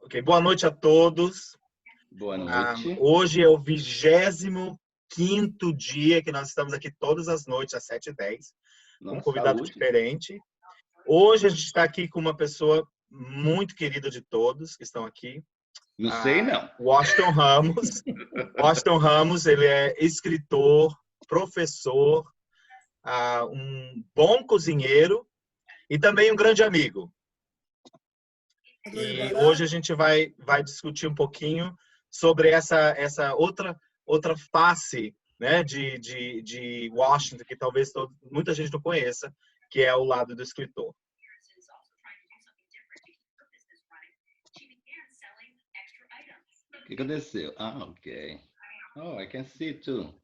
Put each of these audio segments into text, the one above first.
Ok, boa noite a todos. Boa noite. Hoje é o 25º dia que nós estamos aqui todas as noites, às 7h10, com um convidado diferente. Hoje a gente está aqui com uma pessoa muito querida de todos que estão aqui. Não sei, não. Washington Ramos. Washington Ramos, ele é escritor, professor, um bom cozinheiro e também um grande amigo. E hoje a gente vai discutir um pouquinho sobre essa outra face, né, de Washington, que talvez muita gente não conheça, que é o lado do escritor. O que aconteceu? Ok. Oh, I can see too.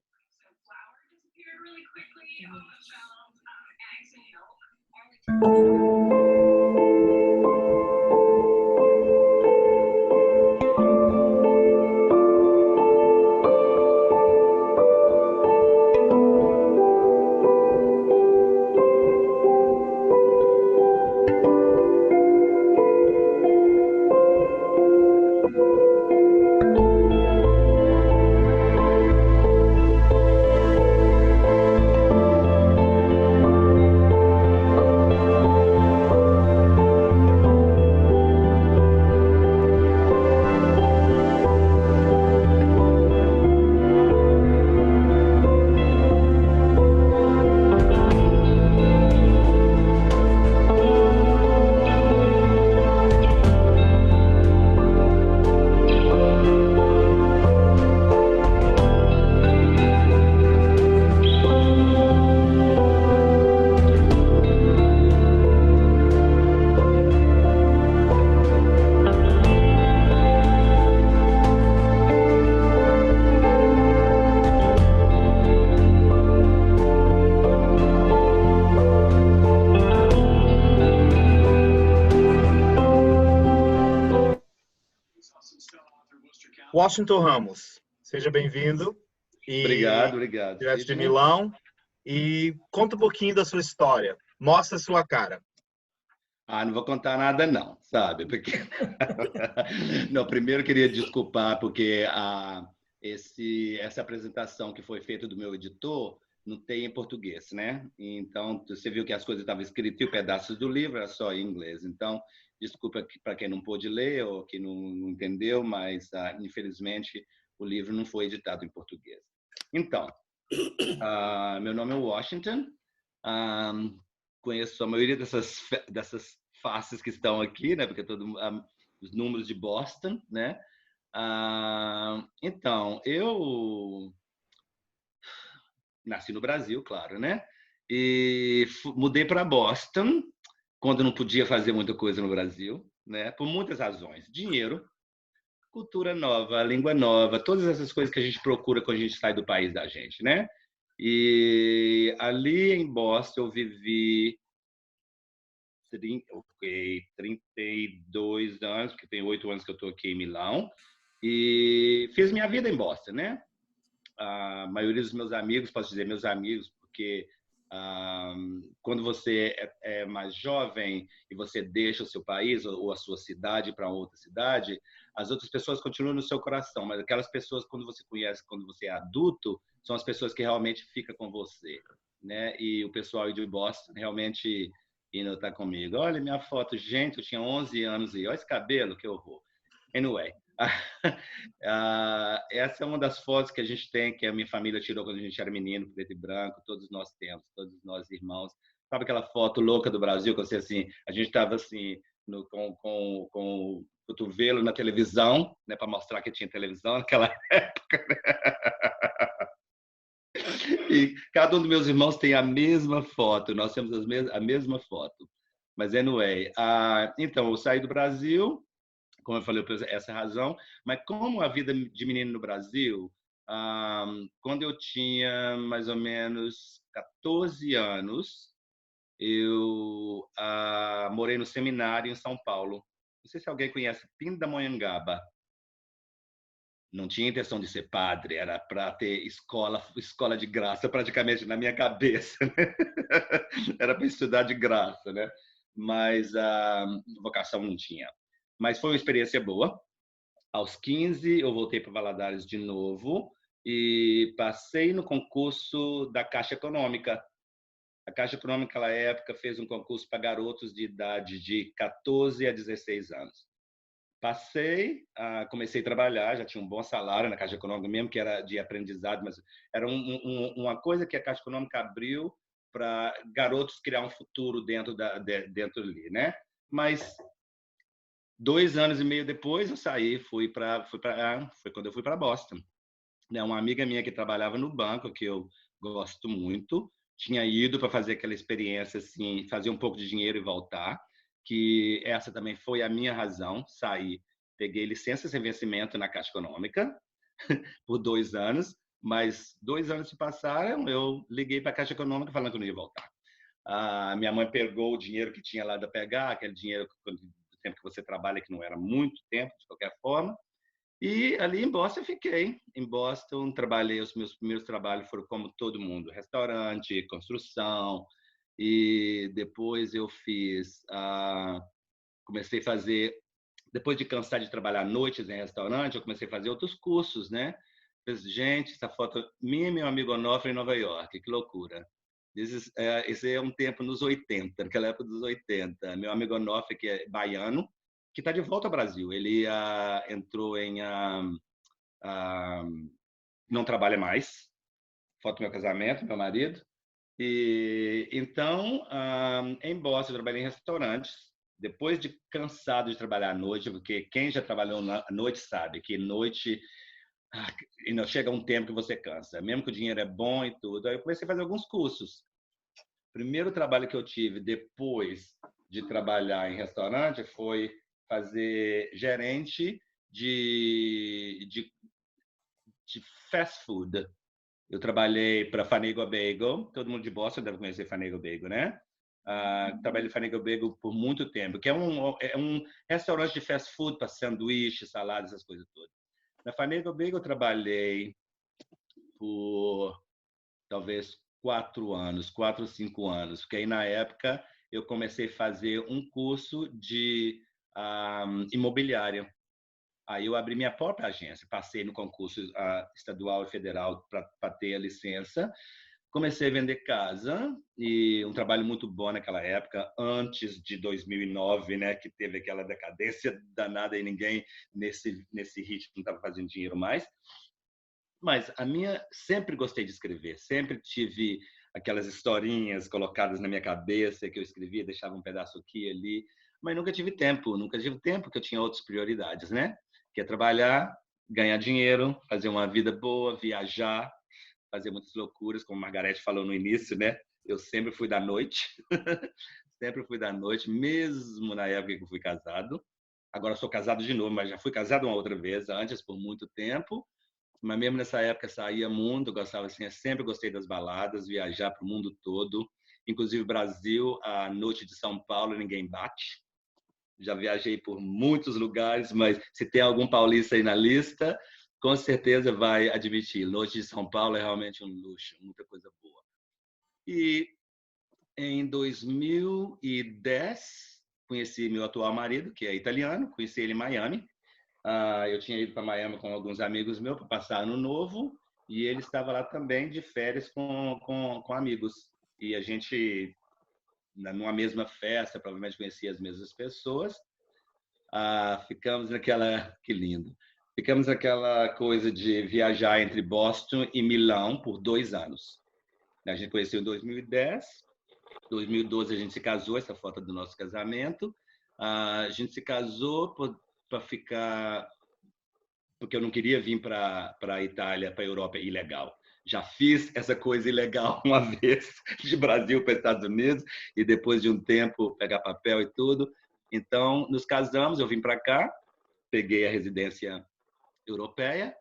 Washington Ramos, seja bem-vindo. Obrigado. Direto de Milão. E conta um pouquinho da sua história. Mostra a sua cara. Não vou contar nada não, sabe? Porque não, primeiro queria desculpar porque essa apresentação que foi feita do meu editor não tem em português, né? Então, você viu que as coisas estavam escritas e o pedaço do livro era só em inglês. Então, desculpa para quem não pôde ler ou que não entendeu, mas infelizmente o livro não foi editado em português. Então, meu nome é Washington. Conheço a maioria dessas faces que estão aqui, né? Porque os números de Boston, né? Então, eu nasci no Brasil, claro, né? E mudei para Boston quando não podia fazer muita coisa no Brasil, né? Por muitas razões. Dinheiro, cultura nova, língua nova, todas essas coisas que a gente procura quando a gente sai do país da gente, né? E ali em Boston eu vivi 32 anos, porque tem 8 anos que eu estou aqui em Milão, e fiz minha vida em Boston, né? A maioria dos meus amigos, posso dizer meus amigos, porque quando você é mais jovem e você deixa o seu país ou a sua cidade para outra cidade, as outras pessoas continuam no seu coração, mas aquelas pessoas, quando você conhece, quando você é adulto, são as pessoas que realmente ficam com você, né? E o pessoal de Boston realmente ainda está comigo. Olha minha foto, gente, eu tinha 11 anos e olha esse cabelo, que horror. Anyway, essa é uma das fotos que a gente tem, que a minha família tirou quando a gente era menino, preto e branco, todos nós temos, todos nós irmãos. Sabe aquela foto louca do Brasil, que você, assim, a gente estava assim, com o cotovelo na televisão, né, para mostrar que tinha televisão naquela época, né? E cada um dos meus irmãos tem a mesma foto, nós temos a mesma foto. Mas, anyway, então, eu saí do Brasil, como eu falei, por essa razão, mas como a vida de menino no Brasil, quando eu tinha mais ou menos 14 anos, eu morei no seminário em São Paulo. Não sei se alguém conhece Pindamonhangaba. Não tinha intenção de ser padre, era para ter escola de graça praticamente na minha cabeça, né? Era para estudar de graça, né? Mas a vocação não tinha. Mas foi uma experiência boa. Aos 15, eu voltei para Valadares de novo e passei no concurso da Caixa Econômica. A Caixa Econômica, naquela época, fez um concurso para garotos de idade de 14 a 16 anos. Passei, comecei a trabalhar, já tinha um bom salário na Caixa Econômica, mesmo que era de aprendizado, mas era uma coisa que a Caixa Econômica abriu para garotos criar um futuro dentro ali, né? Mas 2 anos e meio depois eu saí, foi quando eu fui para Boston. Né? Uma amiga minha que trabalhava no banco, que eu gosto muito, tinha ido para fazer aquela experiência, assim, fazer um pouco de dinheiro e voltar, que essa também foi a minha razão, saí. Peguei licença sem vencimento na Caixa Econômica por 2 anos, mas 2 anos se passaram, eu liguei para a Caixa Econômica falando que eu não ia voltar. Minha mãe pegou o dinheiro que tinha lá da pegar, aquele dinheiro do tempo que você trabalha, que não era muito tempo, de qualquer forma, e ali em Boston eu fiquei. Em Boston trabalhei, os meus primeiros trabalhos foram como todo mundo, restaurante, construção, e depois eu comecei a fazer, depois de cansar de trabalhar noites em restaurante, eu comecei a fazer outros cursos, né? Gente, essa foto minha e meu amigo Onofre em Nova York, que loucura. Esse é um tempo nos 80, naquela época dos 80. Meu amigo Onofre, que é baiano, que está de volta ao Brasil. Ele entrou em... não trabalha mais. Foto do meu casamento, meu marido. E então, em Boston, eu trabalhei em restaurantes. Depois de cansado de trabalhar à noite, porque quem já trabalhou à noite sabe que noite chega um tempo que você cansa, mesmo que o dinheiro é bom e tudo. Aí eu comecei a fazer alguns cursos. O primeiro trabalho que eu tive depois de trabalhar em restaurante foi fazer gerente de fast food. Eu trabalhei para Finagle Bagel, todo mundo de Boston deve conhecer Finagle Bagel, né? Trabalhei em Finagle Bagel por muito tempo, que é um restaurante de fast food para sanduíche, salada, essas coisas todas. Na Finagle Bagel eu trabalhei por talvez 4 ou 5 anos, porque aí na época eu comecei a fazer um curso de imobiliária. Aí eu abri minha própria agência, passei no concurso estadual e federal para ter a licença. Comecei a vender casa e um trabalho muito bom naquela época, antes de 2009, né, que teve aquela decadência danada e ninguém nesse ritmo não estava fazendo dinheiro mais. Mas sempre gostei de escrever, sempre tive aquelas historinhas colocadas na minha cabeça que eu escrevia, deixava um pedaço aqui e ali, mas nunca tive tempo porque eu tinha outras prioridades, né? Que é trabalhar, ganhar dinheiro, fazer uma vida boa, viajar, fazer muitas loucuras, como a Margarete falou no início, né? Eu sempre fui da noite, sempre fui da noite, mesmo na época que eu fui casado. Agora sou casado de novo, mas já fui casado uma outra vez antes, por muito tempo. Mas mesmo nessa época saía muito, gostava assim, eu sempre gostei das baladas, viajar para o mundo todo, inclusive Brasil, a noite de São Paulo ninguém bate. Já viajei por muitos lugares, mas se tem algum paulista aí na lista, com certeza vai admitir. Noite de São Paulo é realmente um luxo, muita coisa boa. E em 2010 conheci meu atual marido, que é italiano, conheci ele em Miami. Eu tinha ido para Miami com alguns amigos meus para passar ano novo e ele estava lá também de férias com amigos. E a gente, numa mesma festa, provavelmente conhecia as mesmas pessoas. Ficamos naquela... Que lindo! Ficamos naquela coisa de viajar entre Boston e Milão por 2 anos. A gente conheceu em 2010. 2012 a gente se casou, essa foto do nosso casamento. A gente se casou para ficar... porque eu não queria vir para a Itália, para a Europa ilegal. Já fiz essa coisa ilegal uma vez, de Brasil para Estados Unidos, e depois de um tempo pegar papel e tudo. Então, nos casamos, eu vim para cá, peguei a residência europeia,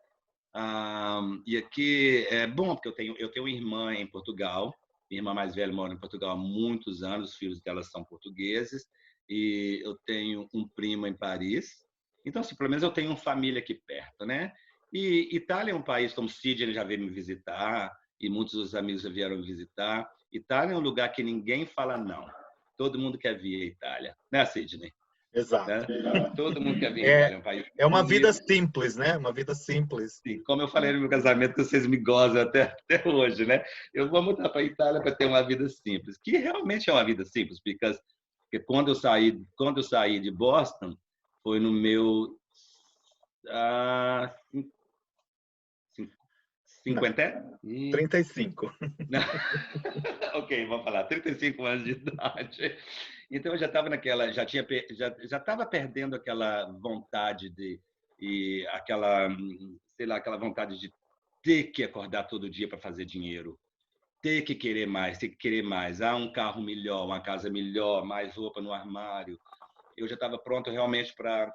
e aqui é bom, porque eu tenho uma irmã em Portugal, minha irmã mais velha mora em Portugal há muitos anos, os filhos dela são portugueses, e eu tenho um primo em Paris. Então, assim, pelo menos eu tenho família aqui perto, né? E Itália é um país, como Sidney já veio me visitar, e muitos dos amigos já vieram me visitar. Itália é um lugar que ninguém fala não. Todo mundo quer vir à Itália, né, Sidney? Exato. né? Todo mundo quer vir à É, Itália, é um país é uma vida bonito. simples, né? Uma vida simples. Sim, como eu falei no meu casamento, que vocês me gozam até hoje, né? Eu vou mudar para a Itália para ter uma vida simples, que realmente é uma vida simples, porque quando eu saí de Boston, foi no meu ah, Não, 50 e 35. ok, vamos falar, 35 anos de idade. Então eu já estava naquela, já estava perdendo aquela vontade e aquela, sei lá, aquela vontade de ter que acordar todo dia para fazer dinheiro, ter que querer mais, ter que querer mais. Ah, um carro melhor, uma casa melhor, mais roupa no armário. Eu já estava pronto realmente para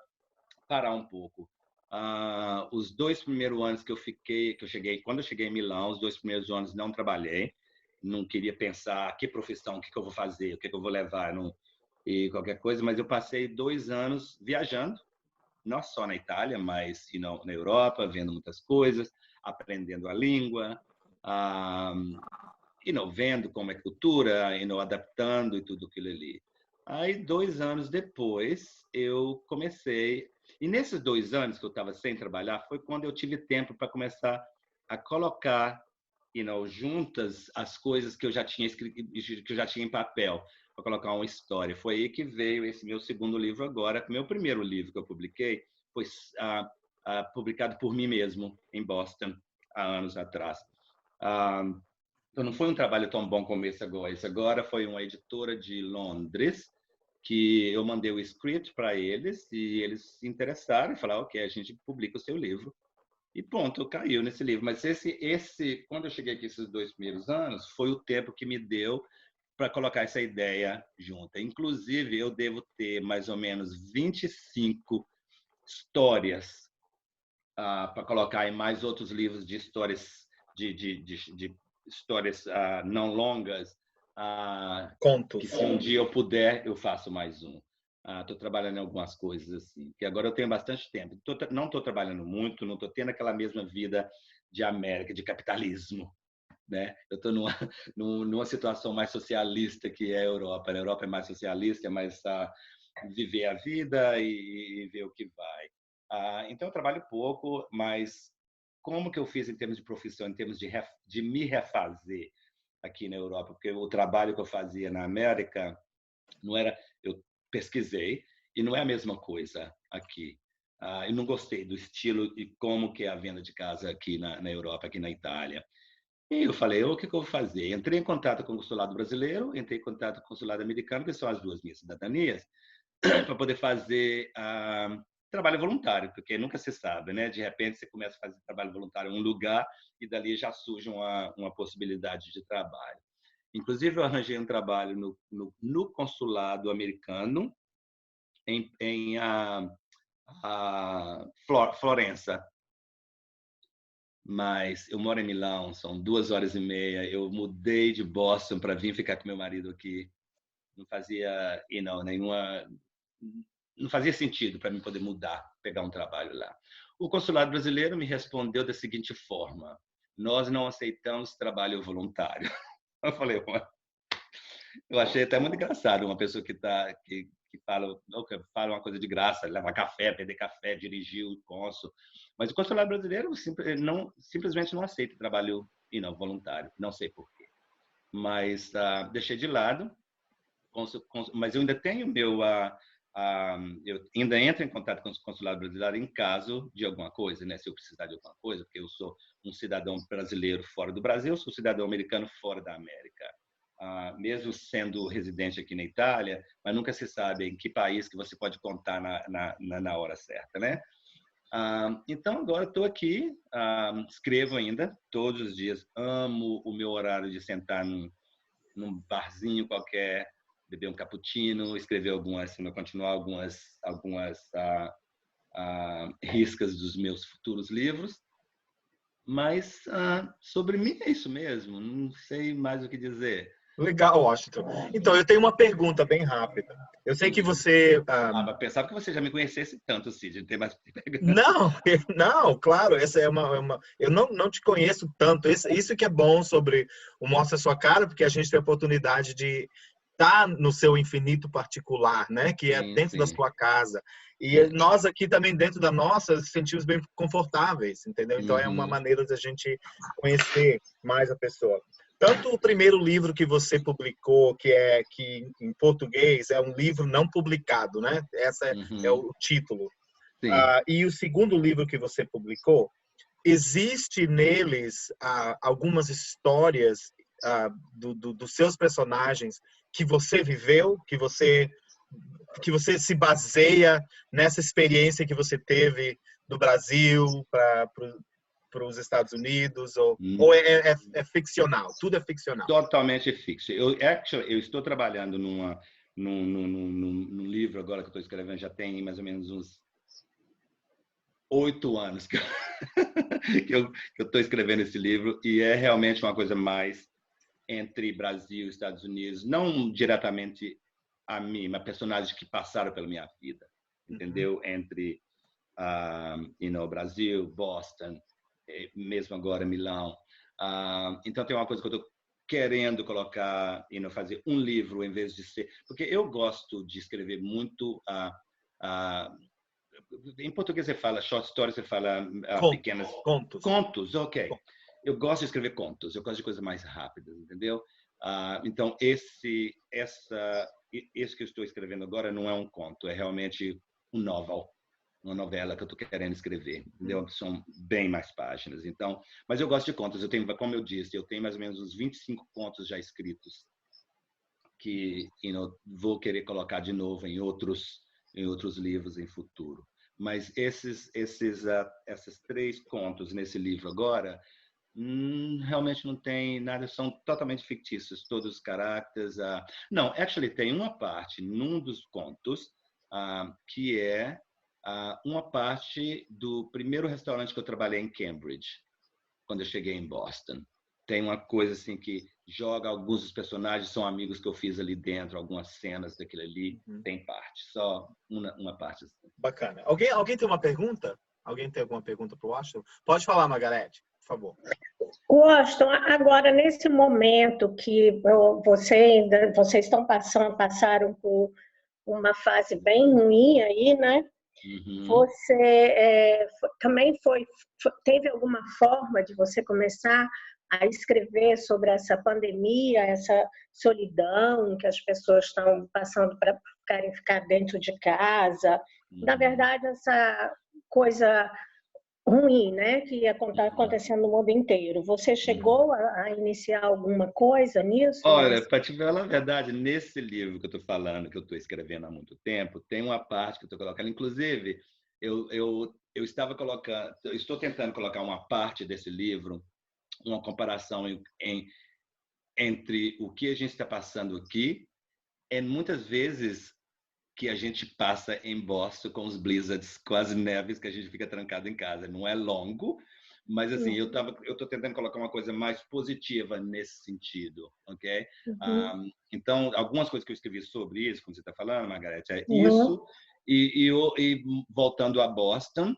parar um pouco. Os 2 primeiros anos quando eu cheguei em Milão, os 2 primeiros anos não trabalhei, não queria pensar que profissão, o que eu vou fazer, o que eu vou levar, não, e qualquer coisa, mas eu passei 2 anos viajando, não só na Itália, mas na Europa, vendo muitas coisas, aprendendo a língua, vendo como é cultura, adaptando e tudo aquilo ali. Aí, 2 anos depois, eu comecei. E nesses 2 anos que eu estava sem trabalhar, foi quando eu tive tempo para começar a colocar juntas as coisas que eu já tinha escrito, que eu já tinha em papel, para colocar uma história. Foi aí que veio esse meu segundo livro agora. Meu primeiro livro que eu publiquei foi publicado por mim mesmo, em Boston, há anos atrás. Então, não foi um trabalho tão bom como esse agora. Esse agora foi uma editora de Londres que eu mandei o script para eles e eles se interessaram e falaram, ok, a gente publica o seu livro. E pronto, caiu nesse livro. Mas quando eu cheguei aqui esses 2 primeiros anos, foi o tempo que me deu para colocar essa ideia junta. Inclusive, eu devo ter mais ou menos 25 histórias para colocar em mais outros livros de histórias de histórias não longas, Contos. que se um dia eu puder, eu faço mais um. Estou trabalhando em algumas coisas assim, que agora eu tenho bastante tempo. Não estou trabalhando muito, não estou tendo aquela mesma vida de América, de capitalismo, né? Eu estou numa situação mais socialista que é a Europa. A Europa é mais socialista, é mais viver a vida e ver o que vai. Então, eu trabalho pouco, mas como que eu fiz em termos de profissão, em termos de me refazer aqui na Europa? Porque o trabalho que eu fazia na América não era... Eu pesquisei e não é a mesma coisa aqui. Eu não gostei do estilo e como que é a venda de casa aqui na Europa, aqui na Itália. E eu falei, o que eu vou fazer? Entrei em contato com o consulado brasileiro, entrei em contato com o consulado americano, que são as duas minhas cidadanias, para poder fazer trabalho voluntário, porque nunca se sabe, né? De repente você começa a fazer trabalho voluntário em um lugar e dali já surge uma possibilidade de trabalho. Inclusive, eu arranjei um trabalho no consulado americano em Florença. Mas eu moro em Milão, são 2 horas e meia. Eu mudei de Boston para vir ficar com meu marido aqui. Não fazia não fazia sentido para mim poder mudar, pegar um trabalho lá. O consulado brasileiro me respondeu da seguinte forma: nós não aceitamos trabalho voluntário. Eu falei, eu achei até muito engraçado uma pessoa que fala uma coisa de graça, levar café, beber café, dirigir o cônsul. Mas o consulado brasileiro simplesmente não aceita trabalho voluntário. Não sei por quê. Mas deixei de lado. Mas eu ainda tenho eu ainda entro em contato com o consulado brasileiro em caso de alguma coisa, né? Se eu precisar de alguma coisa, porque eu sou um cidadão brasileiro fora do Brasil, sou um cidadão americano fora da América. Mesmo sendo residente aqui na Itália, mas nunca se sabe em que país que você pode contar na hora certa, né? Então, agora estou aqui, escrevo ainda, todos os dias. Amo o meu horário de sentar num barzinho qualquer, beber um cappuccino, escrever continuar algumas riscas dos meus futuros livros. Mas sobre mim é isso mesmo, não sei mais o que dizer. Legal, Washington. Então, eu tenho uma pergunta bem rápida. Eu sei que você... mas pensava que você já me conhecesse tanto, Cid, não tem mais pergunta. Não, não, claro, essa é uma... Eu não te conheço tanto. Isso que é bom sobre o Mostra Sua Cara, porque a gente tem a oportunidade de tá no seu infinito particular, né? Que é Sim, dentro da sim. sua casa. E nós aqui também, dentro da nossa, nos sentimos bem confortáveis, entendeu? Então, é uma Uhum. maneira da gente conhecer mais a pessoa. Tanto o primeiro livro que você publicou, que em português é um livro não publicado, né? Esse é Uhum. o título. Sim. E o segundo livro que você publicou, existe neles algumas histórias dos seus personagens que você viveu, que você se baseia nessa experiência que você teve do Brasil para os Estados Unidos, ou é ficcional? Tudo é ficcional. Totalmente fixo. Eu estou trabalhando num livro agora que eu estou escrevendo, já tem mais ou menos uns 8 anos que eu estou escrevendo esse livro, e é realmente uma coisa mais entre Brasil e Estados Unidos, não diretamente a mim, mas personagens que passaram pela minha vida, entendeu? Entre Brasil, Boston, mesmo agora Milão. Então tem uma coisa que eu estou querendo colocar, fazer um livro em vez de ser, porque eu gosto de escrever muito em português você fala short stories, você fala pequenas Contos. contos, ok. Eu gosto de escrever contos, eu gosto de coisas mais rápidas, entendeu? Então esse que eu estou escrevendo agora não é um conto, é realmente um novel, uma novela que eu estou querendo escrever, entendeu? São bem mais páginas. Então, mas eu gosto de contos. Eu tenho, como eu disse, eu tenho mais ou menos uns 25 contos já escritos que vou querer colocar de novo em outros livros em futuro. Mas esses 3 contos nesse livro agora realmente não tem nada, são totalmente fictícios, todos os caracteres. Não, actually tem uma parte num dos contos que é uma parte do primeiro restaurante que eu trabalhei em Cambridge, quando eu cheguei em Boston. Tem uma coisa assim que joga alguns dos personagens, são amigos que eu fiz ali dentro, algumas cenas daquilo ali, tem parte, só uma parte. Assim. Bacana. Alguém tem uma pergunta? Alguém tem alguma pergunta para o Washington? Pode falar, Margarete, por favor. Washington, agora, nesse momento que vocês passaram por uma fase bem ruim aí, né? Você também teve alguma forma de você começar a escrever sobre essa pandemia, essa solidão que as pessoas estão passando para ficar dentro de casa? Na verdade, essa coisa ruim, né, que está acontecendo no mundo inteiro. Você chegou a iniciar alguma coisa nisso? Olha, para te falar a verdade, nesse livro que eu estou falando, que eu estou escrevendo há muito tempo, tem uma parte que eu estou colocando. Inclusive, eu estou tentando colocar uma parte desse livro, uma comparação entre o que a gente está passando aqui e muitas vezes que a gente passa em Boston com os blizzards, com as neves que a gente fica trancado em casa. Não é longo, mas assim, eu estou tentando colocar uma coisa mais positiva nesse sentido, ok? Então, algumas coisas que eu escrevi sobre isso, como você está falando, Margarete, é isso. E voltando a Boston,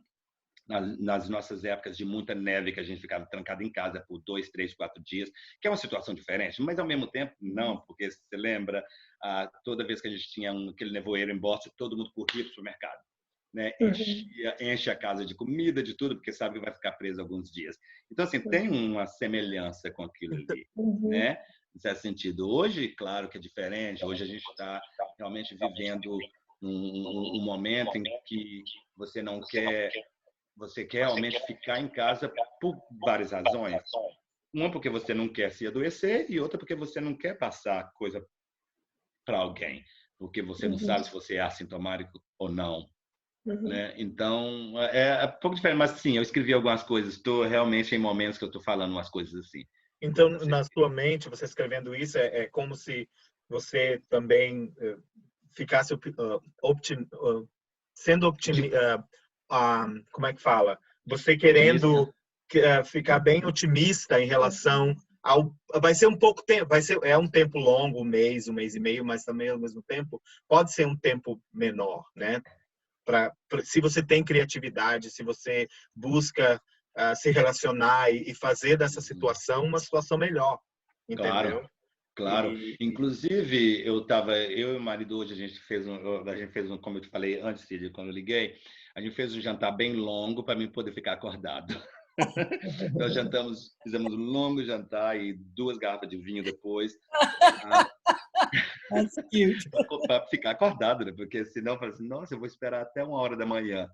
nas nossas épocas de muita neve, que a gente ficava trancado em casa por 2, 3, 4 dias, que é uma situação diferente, mas ao mesmo tempo não, porque você lembra, toda vez que a gente tinha aquele nevoeiro em Boston, todo mundo corria para o supermercado, né? Enche a casa de comida, de tudo, porque sabe que vai ficar preso alguns dias. Então, assim, tem uma semelhança com aquilo ali, né? Em certo sentido. Hoje, claro que é diferente, hoje a gente está realmente vivendo um momento em que você quer realmente ficar em casa por várias razões. Uma, porque você não quer se adoecer, e outra, porque você não quer passar coisa para alguém, porque você não sabe se você é assintomático ou não. Né? Então, é um pouco diferente, mas sim, eu escrevi algumas coisas, estou realmente em momentos que eu estou falando umas coisas assim. Então, na sua mente, você escrevendo isso, é como se você também ficasse sendo otimista, como é que fala? Você querendo ficar bem otimista em relação ao... Vai ser um pouco tempo, é um tempo longo, um mês e meio, mas também ao mesmo tempo pode ser um tempo menor, né? Se você tem criatividade, se você busca se relacionar e fazer dessa situação uma situação melhor, entendeu? Claro. Claro. Inclusive, eu e o marido hoje, a gente fez como eu te falei antes, de quando eu liguei, a gente fez um jantar bem longo para mim poder ficar acordado. Nós fizemos um longo jantar e 2 garrafas de vinho depois. Para ficar acordado, né? Porque senão eu falo assim, nossa, eu vou esperar até 1h da manhã.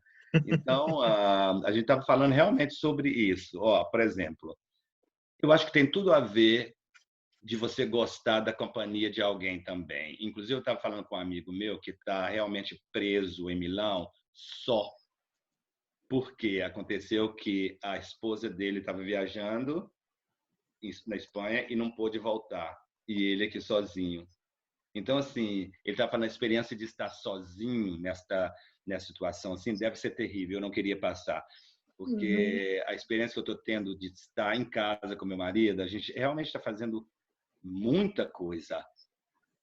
Então, a gente estava falando realmente sobre isso. Por exemplo, eu acho que tem tudo a ver de você gostar da companhia de alguém também. Inclusive, eu estava falando com um amigo meu que está realmente preso em Milão só porque aconteceu que a esposa dele estava viajando na Espanha e não pôde voltar. E ele aqui sozinho. Então, assim, ele está falando a experiência de estar sozinho nessa situação, assim, deve ser terrível. Eu não queria passar. Porque a experiência que eu estou tendo de estar em casa com meu marido, a gente realmente está fazendo muita coisa.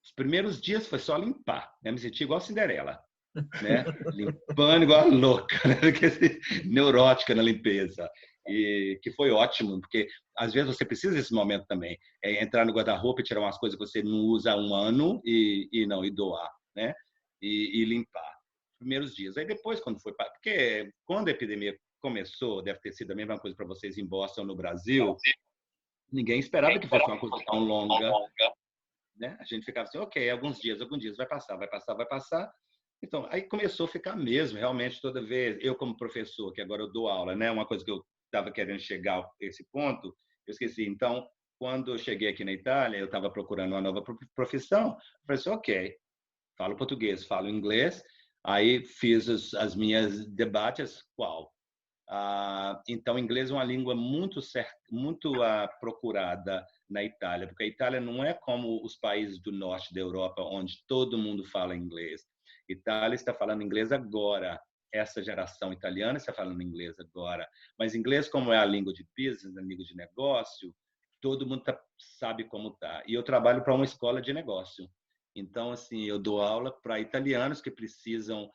Os primeiros dias foi só limpar, né? Me senti igual a Cinderela, né? Limpando igual a louca, né? Neurótica na limpeza. E que foi ótimo, porque às vezes você precisa desse momento também. Entrar no guarda-roupa e tirar umas coisas que você não usa há 1 ano e doar, né? E limpar. Primeiros dias. Aí depois, porque quando a epidemia começou, deve ter sido a mesma coisa para vocês em Boston, no Brasil, ninguém esperava que fosse uma coisa tão longa, né? A gente ficava assim, ok, alguns dias, vai passar, vai passar, vai passar. Então, aí começou a ficar mesmo, realmente, toda vez. Eu, como professor, que agora eu dou aula, né? Uma coisa que eu estava querendo chegar a esse ponto, eu esqueci. Então, quando eu cheguei aqui na Itália, eu estava procurando uma nova profissão. Eu falei assim, ok, falo português, falo inglês. Aí fiz as minhas debates, qual? Então, inglês é uma língua muito procurada na Itália, porque a Itália não é como os países do norte da Europa, onde todo mundo fala inglês. A Itália está falando inglês agora. Essa geração italiana está falando inglês agora. Mas inglês, como é a língua de business, a língua de negócio, todo mundo sabe como tá. E eu trabalho para uma escola de negócio. Então, assim, eu dou aula para italianos que precisam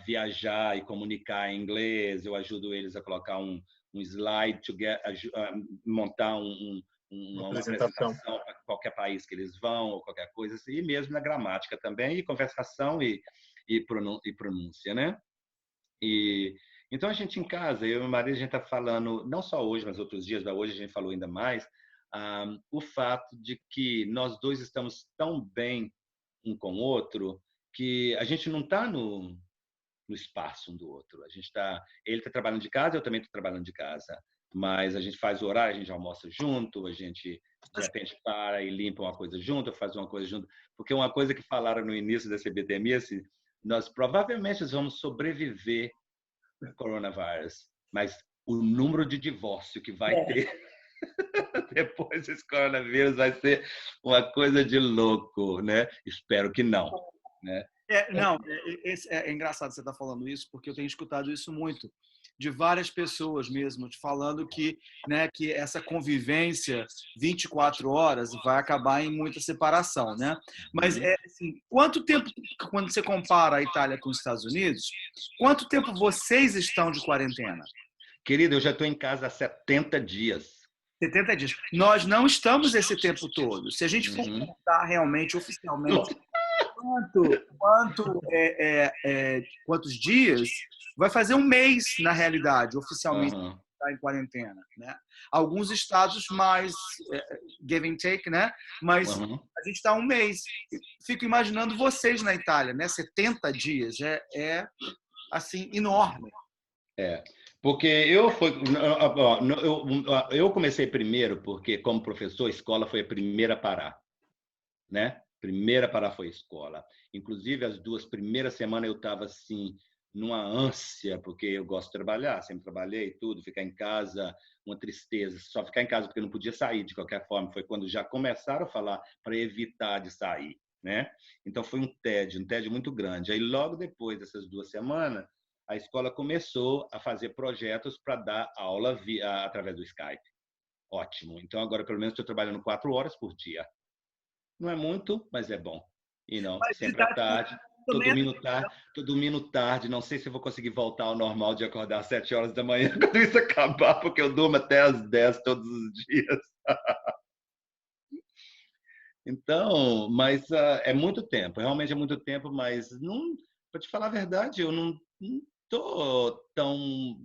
viajar e comunicar em inglês. Eu ajudo eles a colocar um slide, montar uma apresentação para qualquer país que eles vão, ou qualquer coisa assim, e mesmo na gramática também, e conversação e pronúncia, né? Então, a gente em casa, eu e meu marido, a gente está falando, não só hoje, mas outros dias, mas hoje a gente falou ainda mais, o fato de que nós dois estamos tão bem um com o outro que a gente não está no espaço um do outro. Ele está trabalhando de casa, eu também estou trabalhando de casa, mas a gente faz o horário, a gente almoça junto, a gente de repente para e limpa uma coisa junto, faz uma coisa junto, porque uma coisa que falaram no início dessa epidemia, assim, nós provavelmente vamos sobreviver ao coronavírus, mas o número de divórcio que vai ter depois desse coronavírus vai ser uma coisa de louco, né? Espero que não, né? É engraçado você estar falando isso, porque eu tenho escutado isso muito de várias pessoas mesmo, te falando que, né, que essa convivência 24 horas vai acabar em muita separação, né? Mas assim, quanto tempo, quando você compara a Itália com os Estados Unidos, quanto tempo vocês estão de quarentena? Querido, eu já estou em casa há 70 dias. 70 dias. Nós não estamos esse tempo todo. Se a gente for contar realmente, oficialmente, quantos dias, vai fazer 1 mês, na realidade, oficialmente, está em quarentena, né? Alguns estados mais give and take, né? Mas a gente está 1 mês. Fico imaginando vocês na Itália, né? 70 dias é assim, enorme. Porque eu comecei primeiro porque, como professor, a escola foi a primeira a parar, né? Primeira a parar foi a escola. Inclusive, as 2 primeiras semanas eu estava assim, numa ânsia, porque eu gosto de trabalhar, sempre trabalhei e tudo, ficar em casa, uma tristeza. Só ficar em casa porque eu não podia sair de qualquer forma. Foi quando já começaram a falar para evitar de sair, né? Então, foi um tédio muito grande. Aí, logo depois dessas 2 semanas, a escola começou a fazer projetos para dar aula através do Skype. Ótimo. Então, agora, pelo menos, estou trabalhando 4 horas por dia. Não é muito, mas é bom. E não, sempre à tarde, todo domingo tarde. Não sei se eu vou conseguir voltar ao normal de acordar às 7 horas da manhã quando isso acabar, porque eu durmo até às 10 todos os dias. Então, mas é muito tempo, realmente é muito tempo, mas não, para te falar a verdade, eu não tô tão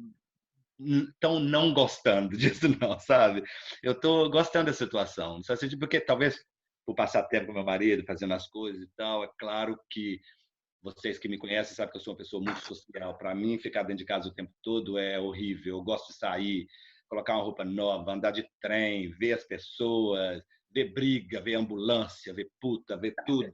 não gostando disso não, sabe? Eu tô gostando da situação, só assim, porque talvez por passar tempo com meu marido, fazendo as coisas e tal, é claro que vocês que me conhecem sabem que eu sou uma pessoa muito social. Para mim, ficar dentro de casa o tempo todo é horrível. Eu gosto de sair, colocar uma roupa nova, andar de trem, ver as pessoas, ver briga, ver ambulância, ver puta, ver tudo.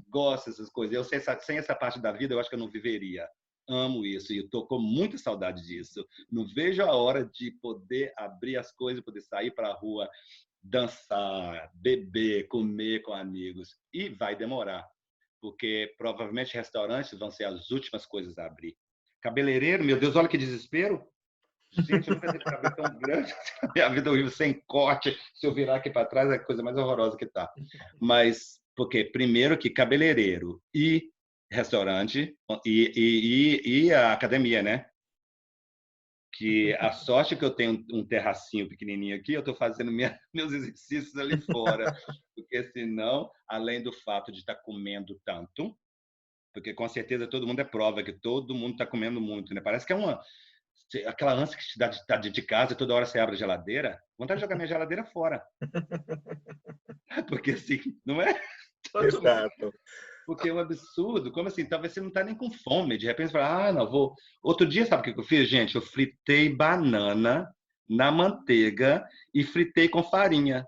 Gosto dessas coisas. Eu sem essa parte da vida, eu acho que eu não viveria. Amo isso e eu tô com muita saudade disso. Não vejo a hora de poder abrir as coisas, poder sair para a rua, dançar, beber, comer com amigos. E vai demorar, porque provavelmente restaurantes vão ser as últimas coisas a abrir. Cabeleireiro, meu Deus, olha que desespero. Gente, eu nunca tive cabelo tão grande. Minha vida horrível, sem corte. Se eu virar aqui para trás, é a coisa mais horrorosa que tá. Mas, porque primeiro que cabeleireiro e restaurante e a academia, né? Que a sorte que eu tenho um terracinho pequenininho aqui, eu estou fazendo meus exercícios ali fora, porque senão, além do fato de estar comendo tanto, porque com certeza todo mundo é prova que todo mundo está comendo muito, né? Parece que é aquela ânsia que te dá de estar dentro de casa e toda hora você abre a geladeira, vontade de jogar minha geladeira fora. Porque assim, não é? Exato. Porque é um absurdo. Como assim? Talvez você não está nem com fome. De repente você fala, não, vou. Outro dia, sabe o que eu fiz, gente? Eu fritei banana na manteiga e fritei com farinha.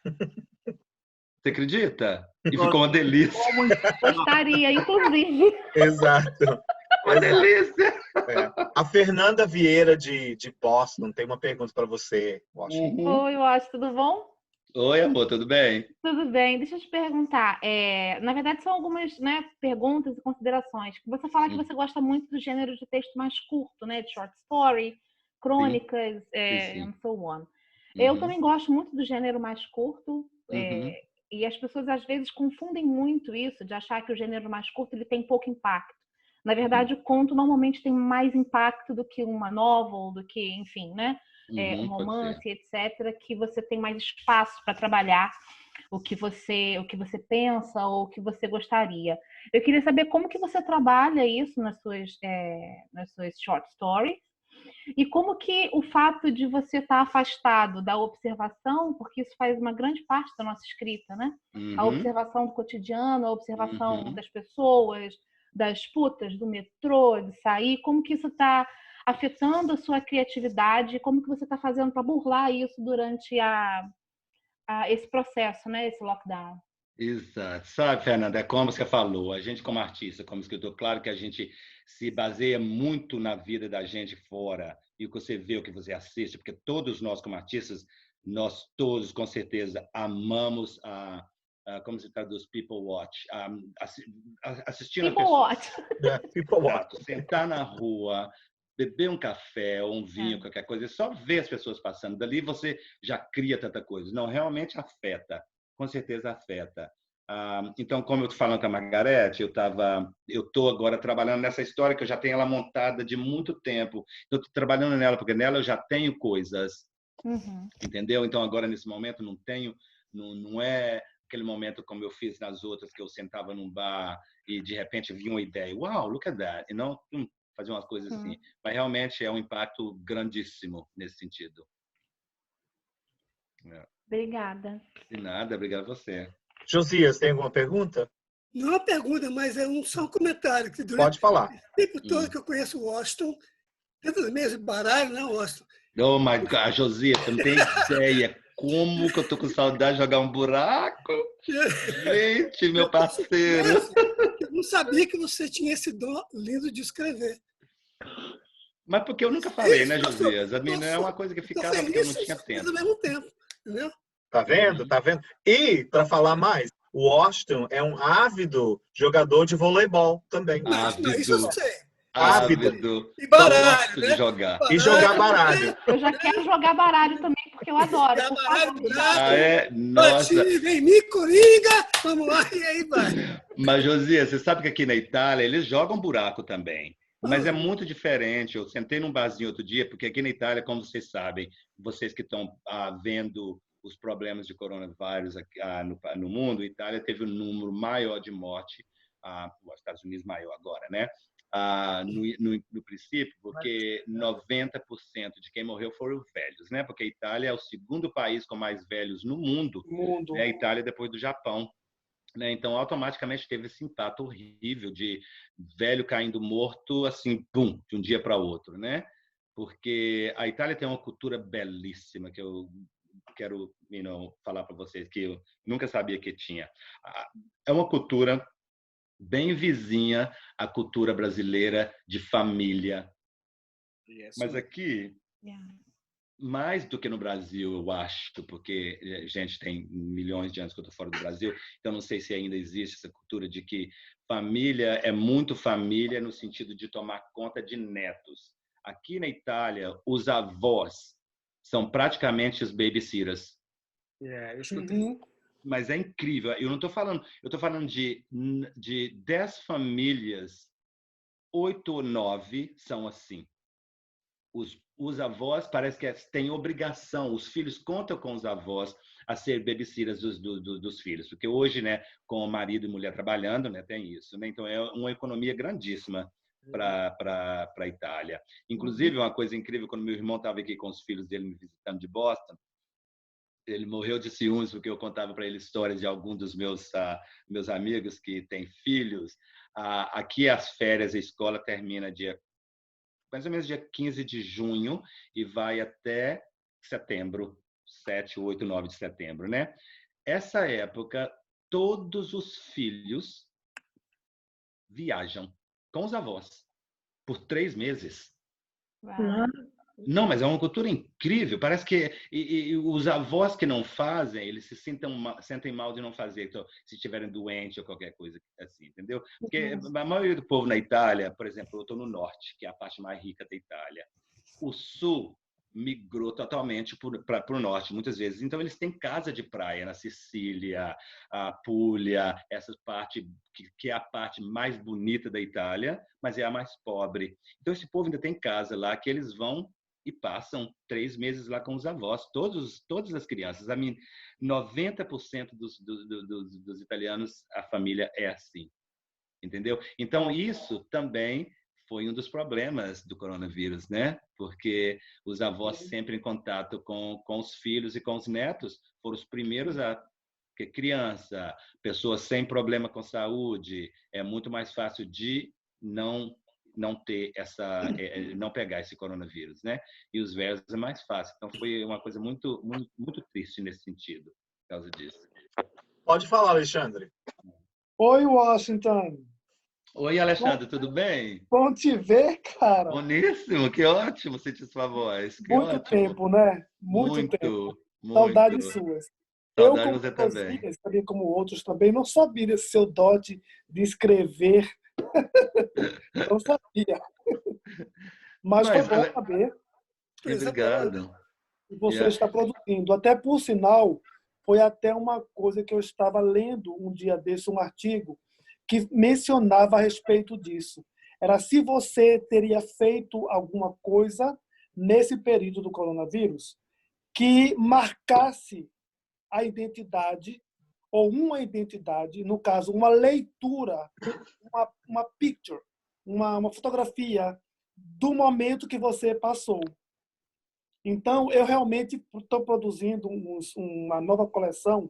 Você acredita? E ficou uma delícia. Gostaria, inclusive. Exato. Uma delícia. A Fernanda Vieira de Boston tem uma pergunta para você, Washington. Oi, Washington, tudo bom? Oi, amor, tudo bem? Tudo bem. Deixa eu te perguntar. Na verdade, são algumas, né, perguntas e considerações. Você fala que você gosta muito do gênero de texto mais curto, né? De short story, crônicas, and so on. Eu também gosto muito do gênero mais curto. E as pessoas, às vezes, confundem muito isso, de achar que o gênero mais curto ele tem pouco impacto. Na verdade, o conto normalmente tem mais impacto do que uma novel, do que, enfim, né? Um romance, etc., que você tem mais espaço para trabalhar o que você pensa ou o que você gostaria. Eu queria saber como que você trabalha isso nas suas short stories e como que o fato de você estar afastado da observação, porque isso faz uma grande parte da nossa escrita, né? A observação do cotidiano, a observação das pessoas, das putas, do metrô, de sair, como que isso está afetando a sua criatividade, como que você está fazendo para burlar isso durante esse processo, né? Esse lockdown. Exato. Sabe, Fernanda, é como você falou, a gente como artista, como escritor, claro que a gente se baseia muito na vida da gente fora e o que você vê, o que você assiste, porque todos nós como artistas, nós todos com certeza amamos como se traduz people watch, assistindo people watch. People watch. Sentar na rua, beber um café ou um vinho, qualquer coisa, só ver as pessoas passando. Dali você já cria tanta coisa. Não, realmente afeta. Com certeza afeta. Então, como eu estou falando com a Margarete, eu estou agora trabalhando nessa história que eu já tenho ela montada de muito tempo. Eu estou trabalhando nela, porque nela eu já tenho coisas. Entendeu? Então, agora, nesse momento, não é aquele momento como eu fiz nas outras, que eu sentava num bar e, de repente, vinha uma ideia. Wow, look at that. E não fazer umas coisas assim. Mas, realmente, é um impacto grandíssimo nesse sentido. Obrigada. De nada, obrigado a você. Josias, tem alguma pergunta? Não é uma pergunta, mas só um comentário. Que Pode falar. O tempo todo que eu conheço o Washington, dentro do mesmo baralho, né, Washington? Oh, my God, Josias, você não tem ideia como que eu tô com saudade de jogar um buraco. Gente, meu parceiro. Eu não sabia que você tinha esse dom lindo de escrever. Mas porque eu nunca falei, né, Josias? A minha é uma coisa que ficava porque eu não tinha tempo. Ao mesmo tempo, entendeu? Tá vendo? Tá vendo? E, para falar mais, o Washington é um ávido jogador de voleibol também. Isso eu sei. Ávido. E baralho, de jogar. E jogar baralho. Eu já quero jogar baralho também, porque eu adoro. Nossa. Vem me coringa, vamos lá, e aí vai. Mas, Josias, você sabe que aqui na Itália eles jogam buraco também. Mas é muito diferente. Eu sentei num barzinho outro dia, porque aqui na Itália, como vocês sabem, vocês que estão vendo os problemas de coronavírus aqui, no mundo, a Itália teve um número maior de morte, os Estados Unidos maior agora, né? No princípio, porque 90% de quem morreu foram velhos, né? Porque a Itália é o segundo país com mais velhos no mundo, né? A Itália depois do Japão, né? Então, automaticamente teve esse impacto horrível de velho caindo morto, assim, pum, de um dia para o outro, né? Porque a Itália tem uma cultura belíssima que eu quero falar para vocês que eu nunca sabia que tinha. É uma cultura bem vizinha à cultura brasileira de família. Mas aqui, mais do que no Brasil, eu acho, porque a gente tem milhões de anos que eu estou fora do Brasil, então não sei se ainda existe essa cultura de que família é muito família no sentido de tomar conta de netos. Aqui na Itália, os avós são praticamente os babysitters. Eu escutei. Mas é incrível. Eu não estou falando, eu estou falando de 10 famílias, 8 ou 9 são assim. Os avós parece que têm obrigação, os filhos contam com os avós a ser babysitters dos filhos, porque hoje, né, com o marido e mulher trabalhando, né, tem isso, né? Então é uma economia grandíssima para a Itália. Inclusive, uma coisa incrível, quando meu irmão estava aqui com os filhos dele me visitando de Boston, ele morreu de ciúmes porque eu contava para ele histórias de alguns dos meus amigos que têm filhos. Aqui as férias, a escola termina mais ou menos dia 15 de junho e vai até setembro, 7, 8, 9 de setembro, né? Essa época, todos os filhos viajam com os avós por 3 meses. Não, mas é uma cultura incrível. Parece que os avós que não fazem, eles se sentem mal de não fazer, então, se estiverem doentes ou qualquer coisa assim, entendeu? Porque a maioria do povo na Itália, por exemplo, eu estou no norte, que é a parte mais rica da Itália. O sul migrou totalmente para o norte, muitas vezes. Então, eles têm casa de praia na Sicília, a Puglia, essa parte que é a parte mais bonita da Itália, mas é a mais pobre. Então, esse povo ainda tem casa lá que eles vão e passam 3 meses lá com os avós, todas as crianças. 90% dos italianos, a família é assim, entendeu? Então, isso também foi um dos problemas do coronavírus, né? Porque os avós sempre em contato com os filhos e com os netos foram os primeiros porque criança, pessoas sem problema com saúde, é muito mais fácil de não ter não pegar esse coronavírus, né? E os velhos é mais fácil. Então foi uma coisa muito, muito, muito triste nesse sentido, por causa disso. Pode falar, Alexandre. Oi, Washington. Oi, Alexandre, tudo bem? Bom te ver, cara. Boníssimo, que ótimo sentir sua voz. Que muito ótimo. Tempo, né? Muito tempo. Muito. Saudades suas. Saudade eu, você como também. sabia como outros também, não sabia desse seu dote de escrever. Não sabia. Mas foi bom saber. Obrigado. Que você está produzindo. Até por sinal, foi até uma coisa que eu estava lendo um dia desse, um artigo que mencionava a respeito disso. Era se você teria feito alguma coisa nesse período do coronavírus que marcasse a identidade, ou uma identidade, no caso, uma leitura, uma picture, uma fotografia do momento que você passou. Então, eu realmente estou produzindo uma nova coleção,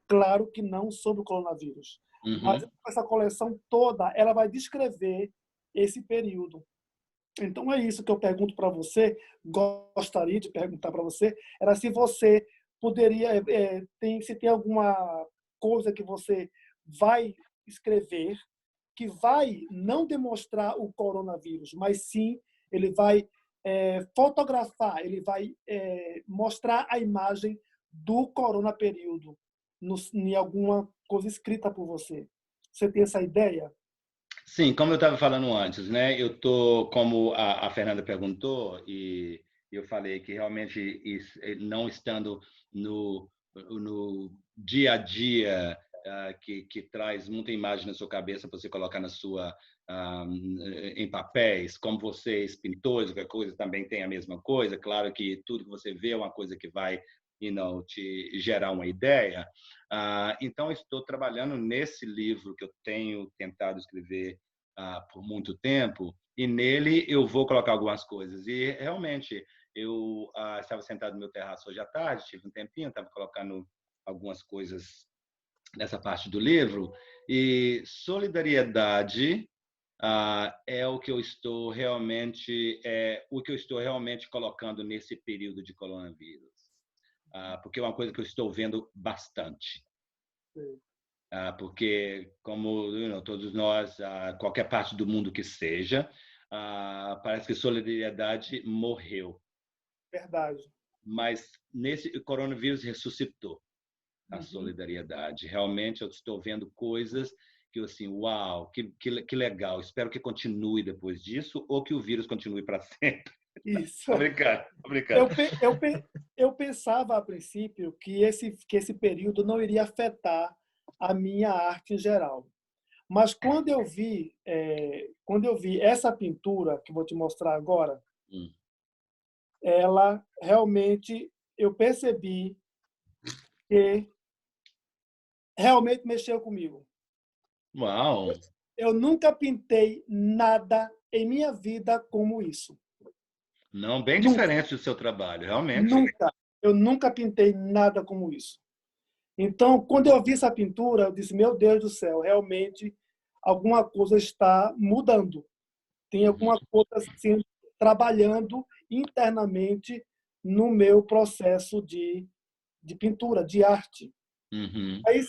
claro que não sobre o coronavírus, mas essa coleção toda ela vai descrever esse período. Então, é isso que eu pergunto para você, gostaria de perguntar para você, era se você poderia, se tem alguma coisa que você vai escrever que vai não demonstrar o coronavírus, mas sim ele vai fotografar, ele vai mostrar a imagem do corona período em alguma coisa escrita por você. Você tem essa ideia? Sim, como eu estava falando antes, né? Eu tô, como a Fernanda perguntou e eu falei que realmente não estando no dia a dia que traz muita imagem na sua cabeça para você colocar em papéis, como vocês, pintores, qualquer coisa, também tem a mesma coisa. Claro que tudo que você vê é uma coisa que vai te gerar uma ideia. Então, estou trabalhando nesse livro que eu tenho tentado escrever por muito tempo, e nele eu vou colocar algumas coisas. E, realmente, eu estava sentado no meu terraço hoje à tarde, tive um tempinho, estava colocando algumas coisas nessa parte do livro, e solidariedade é o que eu estou realmente colocando nesse período de coronavírus, porque é uma coisa que eu estou vendo bastante. Porque, como todos nós, qualquer parte do mundo que seja, parece que solidariedade morreu. Verdade. Mas nesse coronavírus ressuscitou a solidariedade. Realmente eu estou vendo coisas que eu assim, uau, que legal. Espero que continue depois disso ou que o vírus continue para sempre. Isso. Obrigado. Eu pensava a princípio que esse período não iria afetar a minha arte em geral. Mas quando eu vi essa pintura que vou te mostrar agora, ela realmente, eu percebi que realmente mexeu comigo. Uau! Eu nunca pintei nada em minha vida como isso. Não, bem diferente do seu trabalho, realmente. Eu nunca pintei nada como isso. Então, quando eu vi essa pintura, eu disse, meu Deus do céu, realmente alguma coisa está mudando. Tem alguma coisa assim, trabalhando internamente no meu processo de pintura, de arte. Mas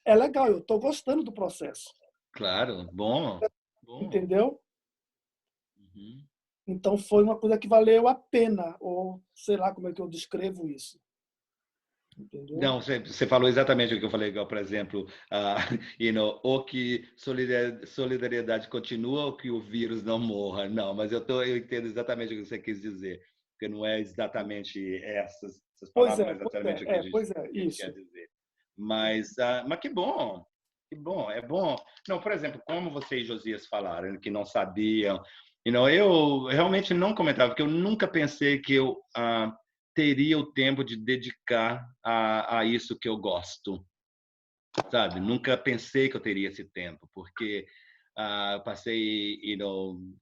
é legal, eu estou gostando do processo. Claro, bom. Entendeu? Então, foi uma coisa que valeu a pena, ou sei lá como é que eu descrevo isso. Entendeu? Não, você falou exatamente o que eu falei, igual, por exemplo, ou que solidariedade continua ou que o vírus não morra. Não, mas eu entendo exatamente o que você quis dizer, porque não é exatamente essas palavras, mas exatamente o que a gente quer dizer. Mas que bom, é bom. Não, por exemplo, como você e Josias falaram, que não sabiam, eu realmente não comentava, porque eu nunca pensei que eu teria o tempo de dedicar a isso que eu gosto, sabe? Nunca pensei que eu teria esse tempo, porque eu passei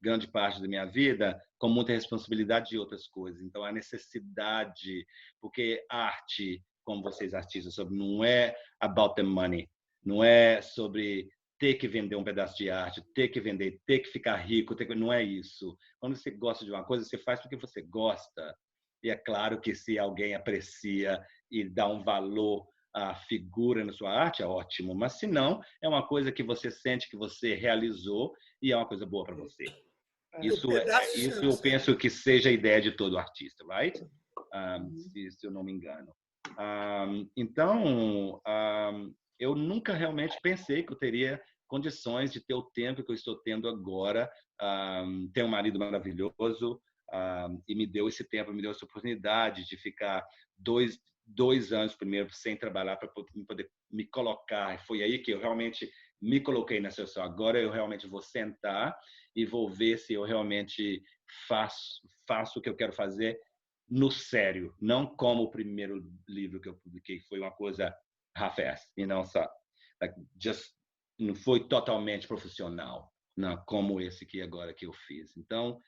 grande parte da minha vida com muita responsabilidade de outras coisas. Então, a necessidade, porque arte, como vocês artistas, não é about the money, não é sobre ter que vender um pedaço de arte, ter que vender, ter que ficar rico, não é isso. Quando você gosta de uma coisa, você faz porque você gosta. E é claro que se alguém aprecia e dá um valor à figura na sua arte, é ótimo. Mas se não, é uma coisa que você sente que você realizou e é uma coisa boa para você. Isso eu penso que seja a ideia de todo artista, right? Se eu não me engano. Então, eu nunca realmente pensei que eu teria condições de ter o tempo que eu estou tendo agora. Tenho um marido maravilhoso, e me deu esse tempo, me deu essa oportunidade de ficar dois anos primeiro sem trabalhar para poder me colocar. Foi aí que eu realmente me coloquei nessa situação. Agora eu realmente vou sentar e vou ver se eu realmente faço o que eu quero fazer no sério, não como o primeiro livro que eu publiquei, foi uma coisa half-ass, não foi totalmente profissional. Não, como esse aqui agora que eu fiz. Então,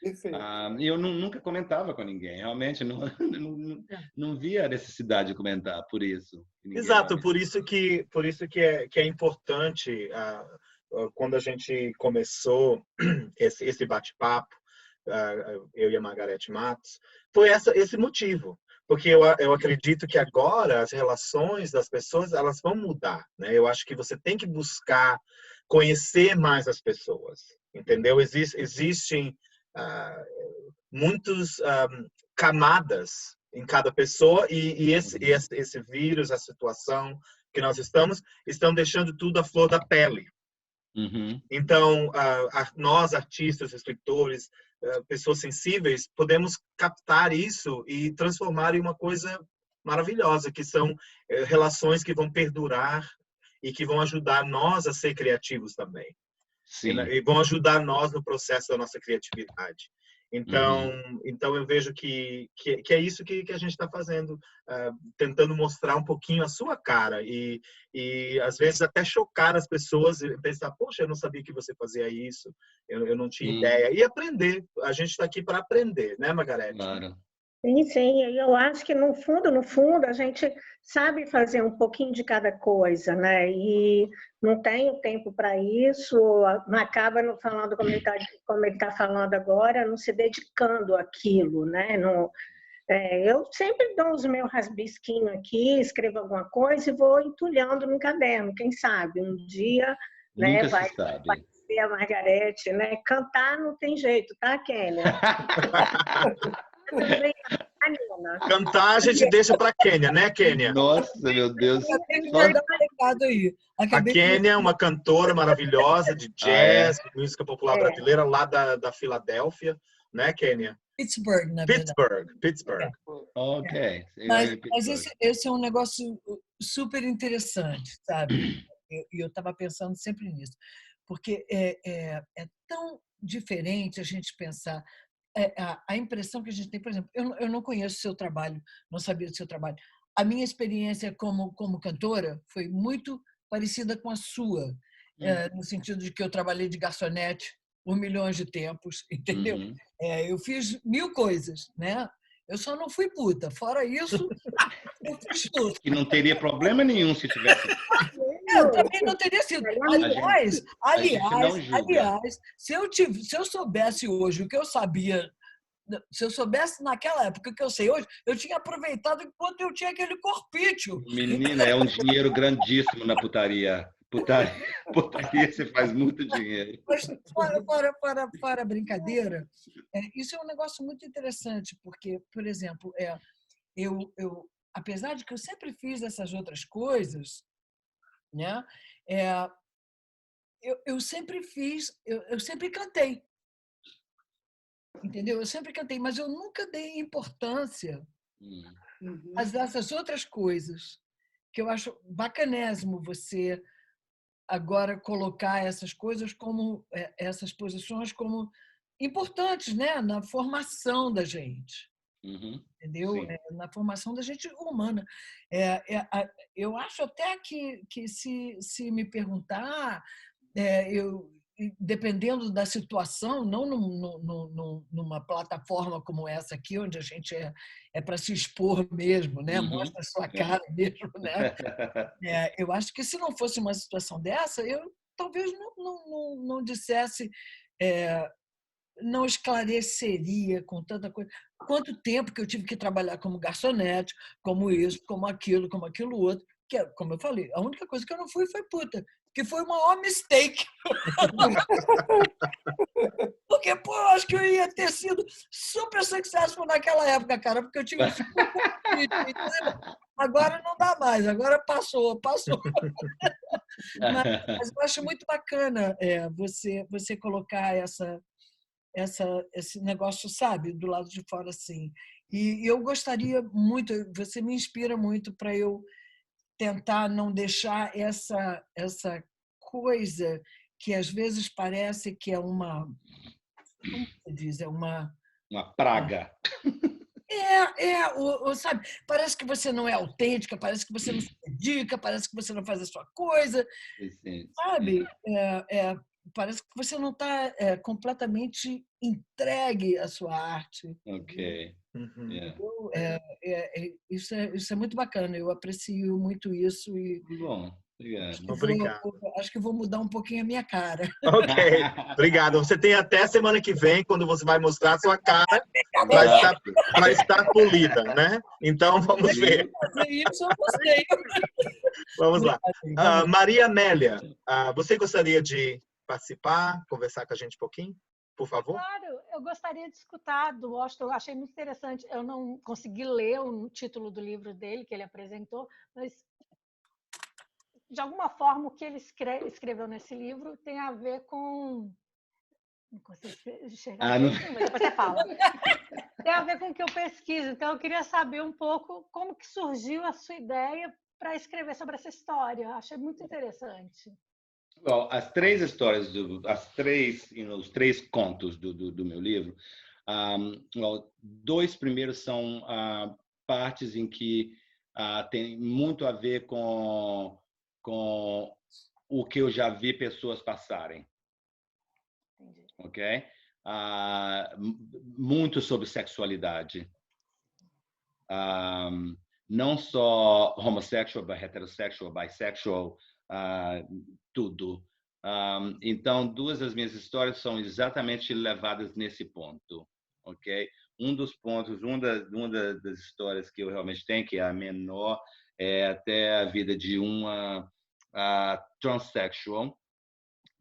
eu nunca comentava com ninguém. Realmente não via a necessidade de comentar por isso. Exato, por isso que é importante, quando a gente começou esse bate-papo, eu e a Margareth Matos, foi esse motivo. Porque eu acredito que agora as relações das pessoas elas vão mudar, né? Eu acho que você tem que buscar conhecer mais as pessoas, entendeu? Existem muitas camadas em cada pessoa e esse vírus, a situação que nós estão deixando tudo à flor da pele. Então, nós artistas, escritores, pessoas sensíveis, podemos captar isso e transformar em uma coisa maravilhosa, que são relações que vão perdurar e que vão ajudar nós a ser criativos também. Sim. E vão ajudar nós no processo da nossa criatividade. Então eu vejo que é isso que a gente está fazendo, tentando mostrar um pouquinho a sua cara e às vezes até chocar as pessoas e pensar, poxa, eu não sabia que você fazia isso, eu não tinha ideia. E aprender, a gente está aqui para aprender, né, Margarete? Claro. Sim, sim. Eu acho que no fundo, a gente sabe fazer um pouquinho de cada coisa, né? E não tem o tempo para isso, não acaba não falando como ele tá falando agora, não se dedicando àquilo, né? Não, eu sempre dou os meus rabisquinhos aqui, escrevo alguma coisa e vou entulhando no caderno. Quem sabe um dia, né, Nunca vai se sabe. ser a Margarete, né? Cantar não tem jeito, tá, Kênia? Cantar a gente deixa para Kênia, né, Kênia? Nossa, meu Deus. Acabei de mandar um recado aí. A Kênia é uma cantora maravilhosa de jazz, música popular brasileira, lá da Filadélfia, né, Kênia? Pittsburgh, na verdade. Pittsburgh. Ok. Mas esse é um negócio super interessante, sabe? E eu estava pensando sempre nisso. Porque é tão diferente a gente pensar. A impressão que a gente tem, por exemplo, eu não conheço o seu trabalho, não sabia do seu trabalho. A minha experiência como cantora foi muito parecida com a sua, no sentido de que eu trabalhei de garçonete por milhões de tempos, entendeu? Eu fiz 1000 coisas, né? Eu só não fui puta. Fora isso, eu fiz tudo. Que não teria problema nenhum se tivesse. Também não teria sido. Aliás, se eu soubesse hoje o que eu sabia, se eu soubesse naquela época o que eu sei hoje, eu tinha aproveitado enquanto eu tinha aquele corpício. Menina, é um dinheiro grandíssimo na putaria. Putaria você faz muito dinheiro. Mas fora a brincadeira, isso é um negócio muito interessante, porque, por exemplo, eu apesar de que eu sempre fiz essas outras coisas, né? Eu sempre fiz, eu sempre cantei, entendeu? Eu sempre cantei, mas eu nunca dei importância às dessas outras coisas, que eu acho bacanésimo você agora colocar essas coisas como essas posições como importantes, né? Na formação da gente. Entendeu? Na formação da gente humana. Eu acho até que se me perguntar, dependendo da situação, não numa plataforma como essa aqui, onde a gente é para se expor mesmo, né? Mostra a sua cara mesmo, né? Eu acho que se não fosse uma situação dessa, eu talvez não dissesse, não esclareceria com tanta coisa. Quanto tempo que eu tive que trabalhar como garçonete, como isso, como aquilo outro, que, como eu falei, a única coisa que eu não fui foi puta, que foi o maior mistake. Porque, pô, eu acho que eu ia ter sido super successful naquela época, cara, porque eu tinha um filho. Agora não dá mais, agora passou. Mas eu acho muito bacana você colocar esse negócio, sabe, do lado de fora, assim. E eu gostaria muito, você me inspira muito para eu tentar não deixar essa coisa que às vezes parece que é uma, como se diz, uma praga. Sabe, parece que você não é autêntica, parece que você não se dedica, parece que você não faz a sua coisa, sabe? Parece que você não está completamente entregue à sua arte. Ok. Isso é muito bacana, eu aprecio muito isso. Bom, obrigado. Acho que vou mudar um pouquinho a minha cara. Ok, obrigado. Você tem até semana que vem, quando você vai mostrar a sua cara, para estar polida, né? Então, vamos ver. Isso eu gostei. Vamos lá. Maria Amélia, você gostaria de participar, conversar com a gente um pouquinho, por favor? Claro, eu gostaria de escutar do Washington, eu achei muito interessante. Eu não consegui ler o título do livro dele, que ele apresentou, mas, de alguma forma, o que ele escreveu nesse livro tem a ver com... Não consigo enxergar, mas depois você fala. Tem a ver com o que eu pesquiso, então eu queria saber um pouco como que surgiu a sua ideia para escrever sobre essa história. Eu achei muito interessante. Bom, as três histórias, os três contos do meu livro, Dois primeiros são partes em que tem muito a ver com o que eu já vi pessoas passarem. Entendi. Ok? Muito sobre sexualidade. Não só homossexual, heterossexual, bisexual, tudo. Então, duas das minhas histórias são exatamente levadas nesse ponto. Ok? Um dos pontos, uma das histórias que eu realmente tenho, que é a menor, é até a vida de uma transsexual,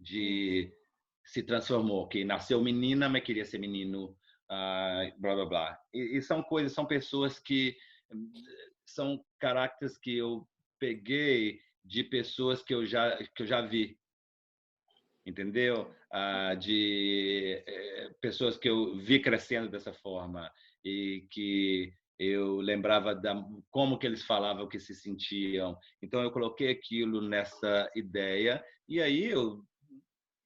se transformou, que nasceu menina, mas queria ser menino, blá, blá, blá. E são pessoas que são caracteres que eu peguei de pessoas que eu já vi. Entendeu? De pessoas que eu vi crescendo dessa forma e que eu lembrava como que eles falavam, que se sentiam. Então eu coloquei aquilo nessa ideia e aí eu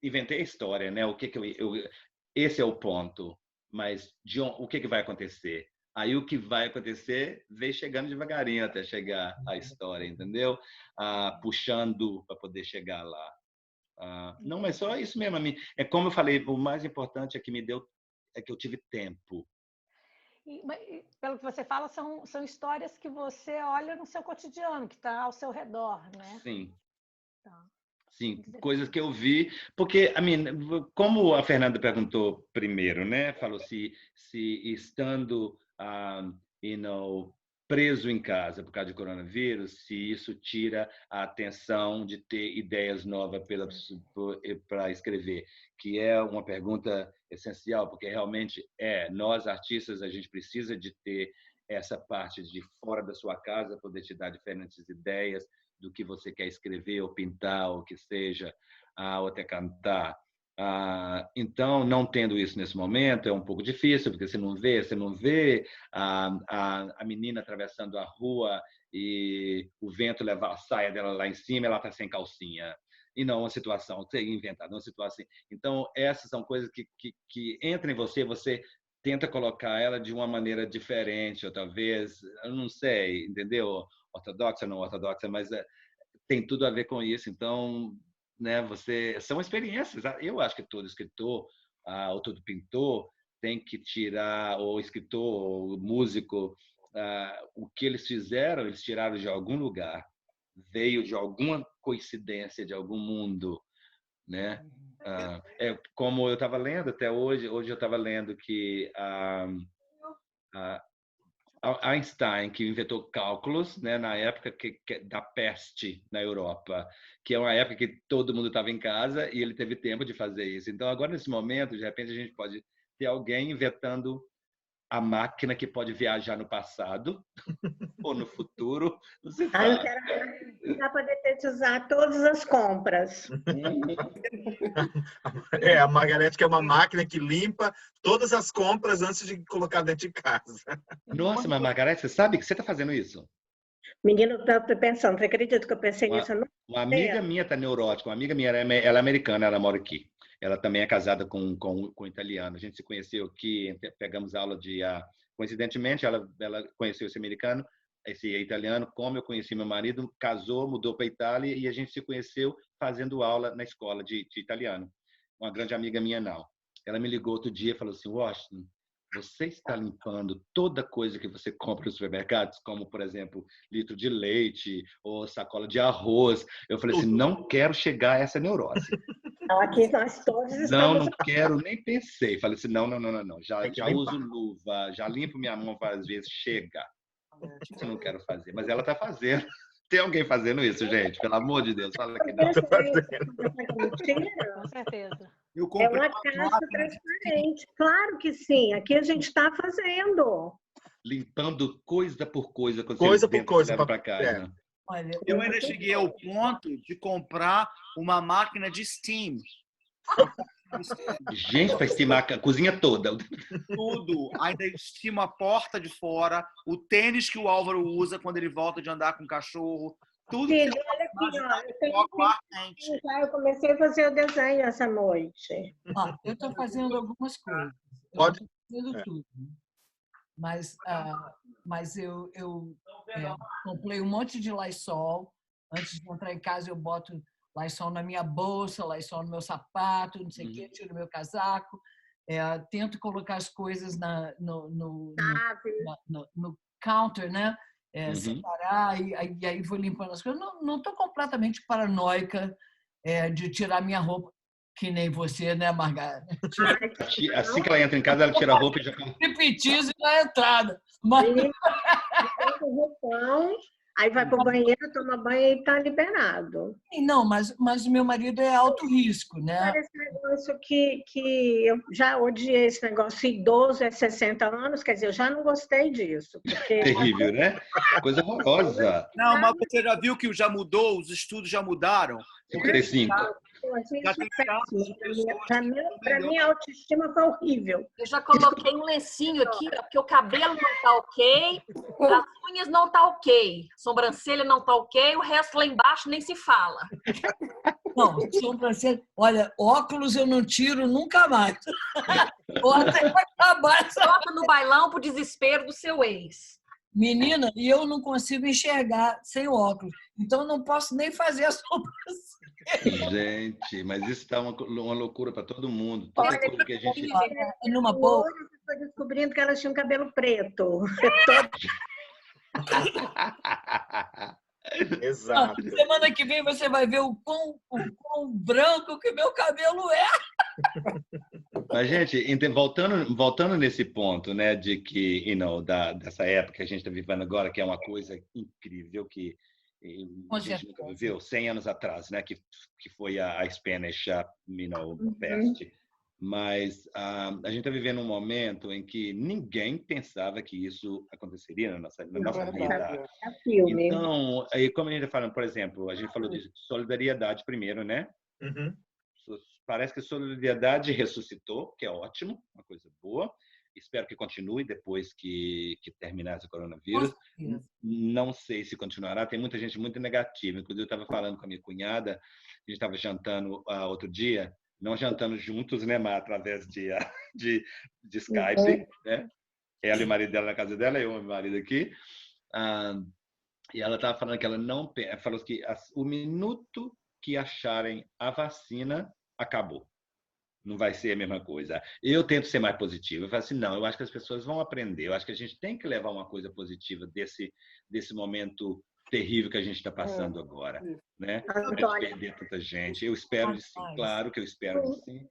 inventei a história, né? Esse é o ponto, mas o que vai acontecer? Aí o que vai acontecer vem chegando devagarinho até chegar a história, entendeu? Puxando para poder chegar lá. Não, mas só isso mesmo. É como eu falei, o mais importante é que eu tive tempo. Pelo que você fala, são histórias que você olha no seu cotidiano, que está ao seu redor, né? Sim. Tá. Sim, coisas que eu vi, porque como a Fernanda perguntou primeiro, né? Falou se estando preso em casa por causa do coronavírus, se isso tira a atenção de ter ideias novas para escrever, que é uma pergunta essencial, porque realmente nós artistas, a gente precisa de ter essa parte de fora da sua casa, poder te dar diferentes ideias do que você quer escrever ou pintar, ou que seja, ou até cantar. Então, não tendo isso nesse momento é um pouco difícil, porque você não vê a menina atravessando a rua e o vento levar a saia dela lá em cima, ela está sem calcinha. E não uma situação inventada, uma situação. Então, essas são coisas que entram em você tenta colocar ela de uma maneira diferente, ou talvez, eu não sei, entendeu? Ortodoxa, não ortodoxa, mas tem tudo a ver com isso. Então, né, são experiências. Eu acho que todo escritor ou todo pintor tem que tirar, ou escritor, ou músico, o que eles fizeram, eles tiraram de algum lugar, veio de alguma coincidência, de algum mundo, né? Como eu estava lendo até hoje eu estava lendo que Einstein, que inventou cálculos, né, na época da peste na Europa, que é uma época que todo mundo estava em casa e ele teve tempo de fazer isso. Então, agora, nesse momento, de repente, a gente pode ter alguém inventando a máquina que pode viajar no passado ou no futuro. Não se sabe. Eu quero para detetizar todas as compras. A Margarete, que é uma máquina que limpa todas as compras antes de colocar dentro de casa. Nossa, mas Margarete, você sabe que você está fazendo isso? Menino, eu estou pensando, você acredita que eu pensei nisso? Uma amiga minha está neurótica, uma amiga minha, ela é americana, ela mora aqui. Ela também é casada com um italiano. A gente se conheceu aqui, pegamos aula de... coincidentemente, ela conheceu esse americano, esse italiano, como eu conheci meu marido, casou, mudou para a Itália e a gente se conheceu fazendo aula na escola de italiano. Uma grande amiga minha, não. Ela me ligou outro dia e falou assim, Washington, você está limpando toda coisa que você compra nos supermercados, como, por exemplo, litro de leite ou sacola de arroz. Eu falei assim, não quero chegar a essa neurose. Aqui nós todos estamos... Não quero, nem pensei. Falei assim, não. Já uso luva, já limpo minha mão várias vezes, chega. Isso eu não quero fazer, mas ela está fazendo. Tem alguém fazendo isso, gente? Pelo amor de Deus, fala que não. Com certeza. É uma caixa transparente. Claro que sim. Aqui a gente está fazendo. Limpando coisa por coisa. Coisa por coisa. Para casa. Olha, eu ainda cheguei ao ponto de comprar uma máquina de steam. Gente, para estimar a cozinha toda. Tudo. Ainda estima a porta de fora, o tênis que o Álvaro usa quando ele volta de andar com o cachorro. Tudo. Filho, olha aqui, eu comecei a fazer o desenho essa noite. Eu estou fazendo algumas coisas. fazendo tudo. Mas eu comprei um monte de Lysol. Antes de entrar em casa, eu boto Lysol na minha bolsa, Lysol no meu sapato, não sei o quê, tiro meu casaco. Tento colocar as coisas no counter, né? Separar, e aí vou limpando as coisas. Não estou completamente paranoica de tirar minha roupa, que nem você, né, Margarida? Assim que ela entra em casa, ela tira a roupa e já... Striptease na entrada. Mas... Aí vai para o banheiro, toma banho e está liberado. Não, mas o meu marido é alto risco, né? Esse negócio que eu já odiei, esse negócio idoso é 60 anos, quer dizer, eu já não gostei disso. Porque... Terrível, né? Coisa horrorosa. Não, mas você já viu que já mudou, os estudos já mudaram? 55. Para mim, a autoestima foi horrível. Eu já coloquei um lencinho aqui, porque o cabelo não tá ok, as unhas não tá ok, sobrancelha não tá ok, o resto lá embaixo nem se fala. Não, sobrancelha. Olha, óculos eu não tiro nunca mais. Ou até acabar. Coloca no bailão pro desespero do seu ex. Menina, e eu não consigo enxergar sem óculos. Então, eu não posso nem fazer a sobrancelha. Gente, mas isso está uma loucura para todo mundo. Toda coisa que a gente... Numa boa. Eu estou descobrindo que elas tinham cabelo preto. Exato. Semana que vem você vai ver o quão branco que meu cabelo é. Mas, gente, voltando nesse ponto, né, de que, dessa época que a gente está vivendo agora, que é uma coisa incrível que a gente nunca viveu, 100 anos atrás, né, que foi a Spanish, Pest. Mas a gente está vivendo um momento em que ninguém pensava que isso aconteceria na nossa vida. Então, aí, como a gente está falando, por exemplo, a gente falou de solidariedade primeiro, né? Uhum. Parece que a solidariedade ressuscitou, que é ótimo, uma coisa boa. Espero que continue depois que terminar esse coronavírus. Não sei se continuará. Tem muita gente muito negativa. Inclusive, eu estava falando com a minha cunhada, a gente estava jantando outro dia, não jantando juntos, né, mas através de Skype, né? Ela e o marido dela na casa dela, eu e o meu marido aqui. E ela estava falando que ela não... Falou que o minuto que acharem a vacina, acabou. Não vai ser a mesma coisa. Eu tento ser mais positivo. Eu falo assim, não, eu acho que as pessoas vão aprender. Eu acho que a gente tem que levar uma coisa positiva desse momento terrível que a gente está passando agora, né? Para perder tanta gente. Eu espero de sim, claro que eu espero de sim.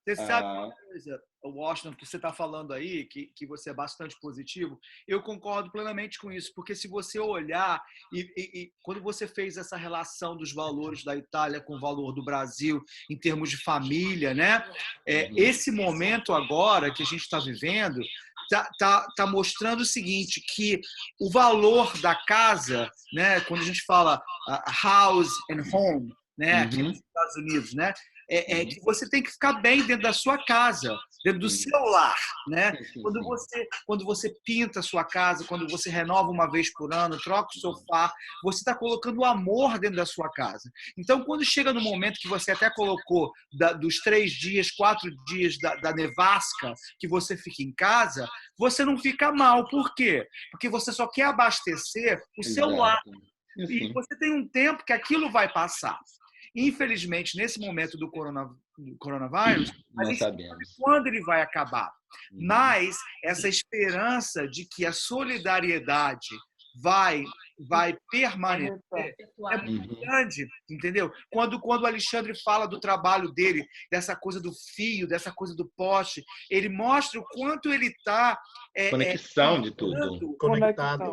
Você sabe uma coisa, Washington, que você está falando aí, que você é bastante positivo, eu concordo plenamente com isso, porque se você olhar, e quando você fez essa relação dos valores da Itália com o valor do Brasil em termos de família, né? Esse momento agora que a gente está vivendo tá mostrando o seguinte, que o valor da casa, né? Quando a gente fala house and home, né? Aqui nos Estados Unidos, né? Que você tem que ficar bem dentro da sua casa, dentro do seu lar, né? Quando você pinta a sua casa, quando você renova uma vez por ano, troca o sofá, você está colocando o amor dentro da sua casa. Então, quando chega no momento que você até colocou dos 3 dias, 4 dias da nevasca, que você fica em casa, você não fica mal. Por quê? Porque você só quer abastecer o seu lar. E você tem um tempo que aquilo vai passar. Infelizmente, nesse momento do coronavírus, a gente não sabe quando ele vai acabar. Mas essa esperança de que a solidariedade vai permanecer é muito grande, entendeu? Quando o Alexandre fala do trabalho dele, dessa coisa do fio, dessa coisa do poste, ele mostra o quanto ele está... conexão de tudo. Conectado.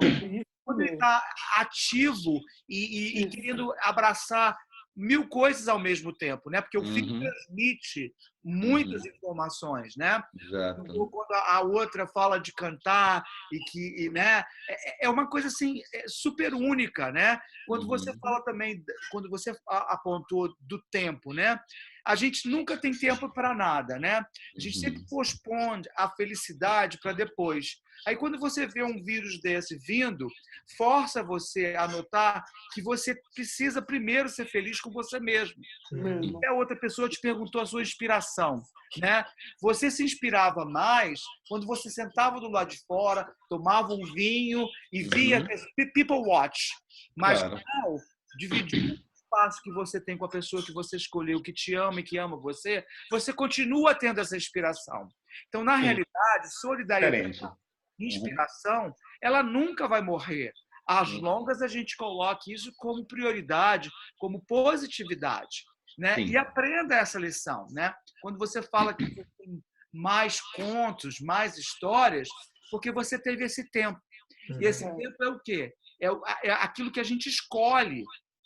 Quando ele está ativo e querendo abraçar 1000 coisas ao mesmo tempo, né? Porque o filho transmite muitas informações, né? Exato. Quando a outra fala de cantar né? É uma coisa assim super única, né? Quando você fala também, quando você apontou do tempo, né? A gente nunca tem tempo para nada, né? A gente sempre postpõe a felicidade para depois. Aí, quando você vê um vírus desse vindo, força você a notar que você precisa primeiro ser feliz com você mesmo. E a outra pessoa te perguntou a sua inspiração. inspiração, né? Você se inspirava mais quando você sentava do lado de fora, tomava um vinho e via people watch. Mas Claro. não, dividir o espaço que você tem com a pessoa que você escolheu, que te ama e que ama você, você continua tendo essa inspiração. Então, na realidade, solidariedade e inspiração, ela nunca vai morrer. Às longas, a gente coloca isso como prioridade, como positividade, né? E aprenda essa lição, né? Quando você fala que você tem mais contos, mais histórias, porque você teve esse tempo. E esse tempo é o quê? É aquilo que a gente escolhe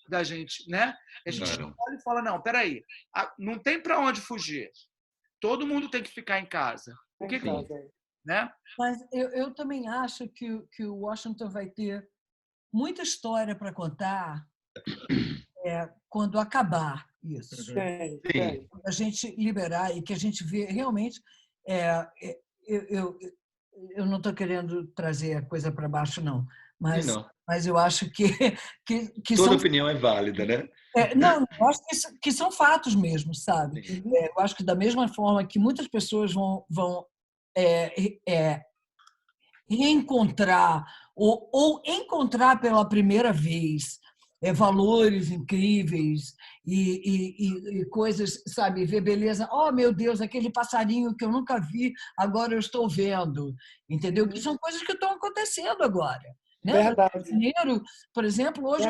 da gente, né? A gente escolhe e fala, não, peraí, não tem para onde fugir. Todo mundo tem que ficar em casa. O que né? Mas eu também acho que o Washington vai ter muita história para contar quando acabar isso. Quando a gente liberar e que a gente vê realmente... eu não estou querendo trazer a coisa para baixo, não. Mas eu acho que toda opinião é válida, né? Não, eu acho que são fatos mesmo, sabe? Eu acho que da mesma forma que muitas pessoas vão reencontrar ou encontrar pela primeira vez valores incríveis e coisas, sabe? Ver beleza. Oh, meu Deus, aquele passarinho que eu nunca vi, agora eu estou vendo. Entendeu? Que são coisas que estão acontecendo agora. Né? Verdade. No Rio de Janeiro, por exemplo, hoje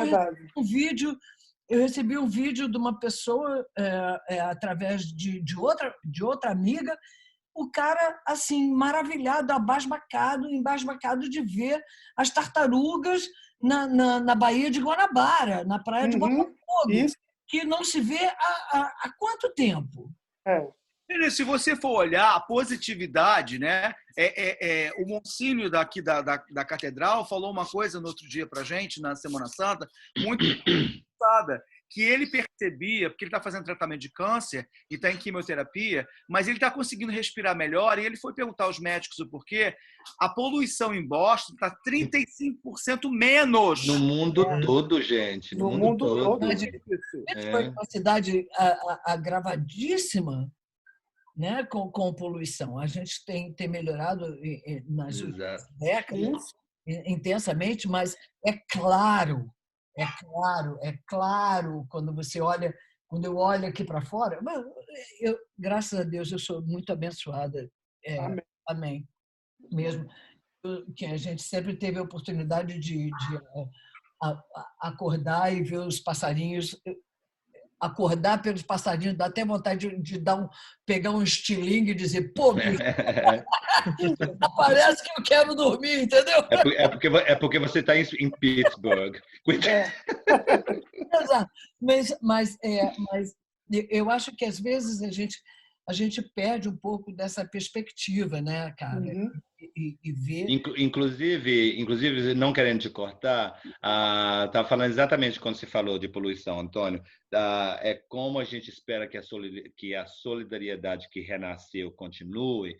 eu recebi um vídeo de uma pessoa através de outra amiga, o cara assim maravilhado, embasbacado de ver as tartarugas na Baía de Guanabara, na praia de Botafogo, que não se vê há quanto tempo? Se você for olhar a positividade, né? O Monsignor daqui da Catedral falou uma coisa no outro dia para a gente, na Semana Santa, muito engraçada, que ele percebia, porque ele está fazendo tratamento de câncer e está em quimioterapia, mas ele está conseguindo respirar melhor, e ele foi perguntar aos médicos o porquê. A poluição em Boston está 35% menos. No mundo todo, gente. No mundo todo. Foi uma cidade agravadíssima, né, com poluição. A gente tem melhorado nas últimas décadas intensamente, mas é claro, quando eu olho aqui para fora, graças a Deus, eu sou muito abençoada. Amém. Mesmo que a gente sempre teve a oportunidade de acordar e ver os passarinhos. Acordar pelos passarinhos, dá até vontade de pegar um estilingue e dizer, pô, parece que eu quero dormir, entendeu? É porque você está em Pittsburgh. Exato. Mas eu acho que às vezes a gente perde um pouco dessa perspectiva, né, cara? E ver... Inclusive, não querendo te cortar, estava falando exatamente quando você falou de poluição, Antônio. É como a gente espera que a solidariedade que renasceu continue.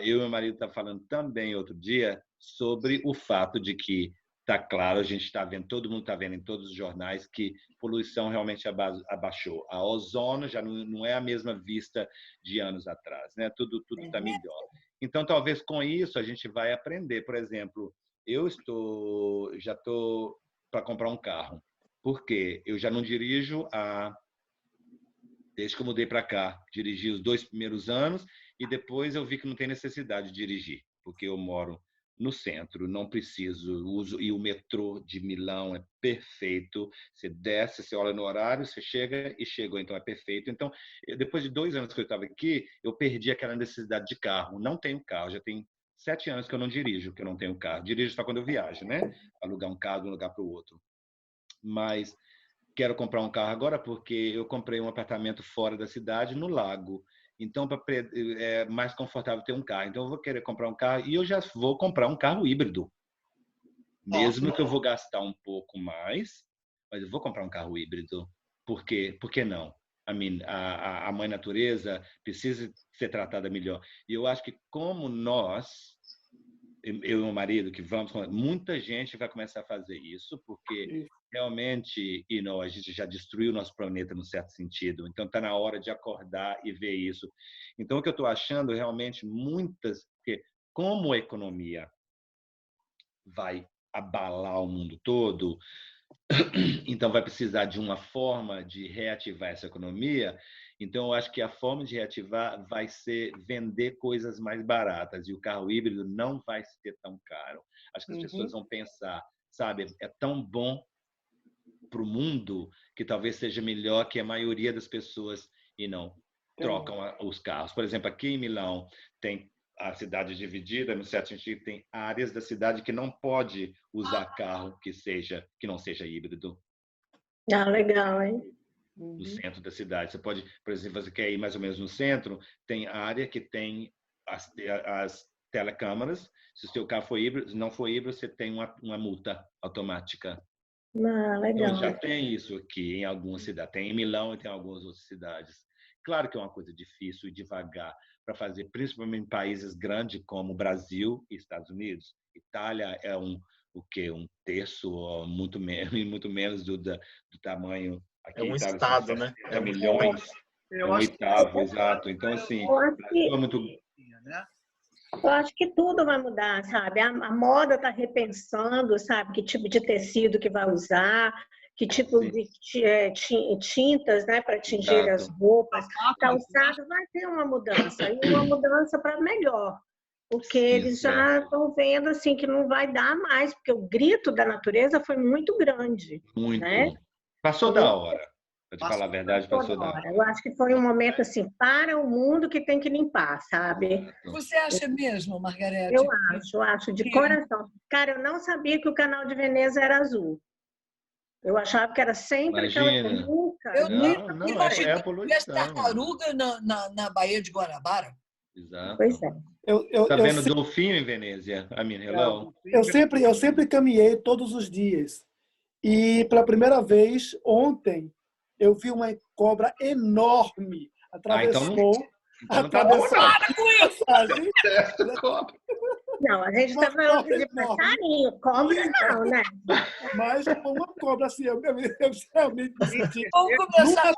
Eu e meu marido estavam falando também outro dia sobre o fato de que está claro, a gente está vendo, todo mundo está vendo em todos os jornais que poluição realmente abaixou. A ozônio já não é a mesma vista de anos atrás, né? Tudo está melhor. Então, talvez com isso a gente vai aprender. Por exemplo, eu já estou para comprar um carro. Por quê? Eu já não dirijo desde que eu mudei para cá. Dirigi os 2 primeiros anos e depois eu vi que não tem necessidade de dirigir, porque eu moro no centro, não preciso, e o metrô de Milão é perfeito, você desce, você olha no horário, você chega e chegou, então é perfeito. Então, depois de 2 anos que eu estava aqui, eu perdi aquela necessidade de carro, não tenho carro, já tem 7 anos que eu não dirijo, que eu não tenho carro, dirijo só quando eu viajo, né? Alugar um carro de um lugar para o outro. Mas quero comprar um carro agora porque eu comprei um apartamento fora da cidade, no lago. Então, é mais confortável ter um carro. Então, eu vou querer comprar um carro e eu já vou comprar um carro híbrido. Mesmo que eu vou gastar um pouco mais, mas eu vou comprar um carro híbrido. Por quê? Por que não? A mãe natureza precisa ser tratada melhor. E eu acho que como nós, eu e meu marido, que muita gente vai começar a fazer isso, porque realmente a gente já destruiu o nosso planeta no certo sentido. Então, está na hora de acordar e ver isso. Então, o que eu estou achando realmente porque como a economia vai abalar o mundo todo, então vai precisar de uma forma de reativar essa economia. Então, eu acho que a forma de reativar vai ser vender coisas mais baratas, e o carro híbrido não vai ser tão caro. Acho que as pessoas vão pensar, sabe, é tão bom para o mundo que talvez seja melhor que a maioria das pessoas e não trocam os carros. Por exemplo, aqui em Milão tem a cidade dividida, no certo sentido, tem áreas da cidade que não pode usar carro que não seja híbrido. Ah, legal, hein? No centro da cidade. Você pode, por exemplo, você quer ir mais ou menos no centro, tem área que tem as telecâmeras. Se o seu carro for híbrido, não for híbrido, você tem uma multa automática. Ah, legal. Então, já tem isso aqui em algumas cidades. Tem em Milão e tem em algumas outras cidades. Claro que é uma coisa difícil e devagar para fazer, principalmente em países grandes como Brasil e Estados Unidos. Itália é um terço, ou muito menos do tamanho. Aqui, É um Itália, estado, né? É milhões. É um oitavo, exato. Então, assim, é muito... Eu acho que tudo vai mudar, sabe? A moda está repensando, sabe? Que tipo de tecido que vai usar, que tipo de tintas, né, para tingir as roupas. Calçado vai ter uma mudança, e uma mudança para melhor. Porque eles já estão vendo assim que não vai dar mais, porque o grito da natureza foi muito grande. Muito. Né? Passou da hora. Para te falar a verdade, passou da hora. Eu acho que foi um momento assim para o mundo que tem que limpar, sabe? Você acha mesmo, Margarete? Eu acho de coração. Cara, eu não sabia que o canal de Veneza era azul. Eu achava que era sempre aquela nunca. Eu não, imaginei é a poluição. que tartaruga na Baía de Guanabara. Exato. Pois é. Tá vendo golfinho em Veneza? Hello? Eu sempre caminhei todos os dias. E pela primeira vez, ontem, eu vi uma cobra enorme. Atravessou. Para com isso! Não, a gente está falando de passarinho, cobra não, né? Mas foi uma cobra assim, eu realmente me senti. Vamos começar.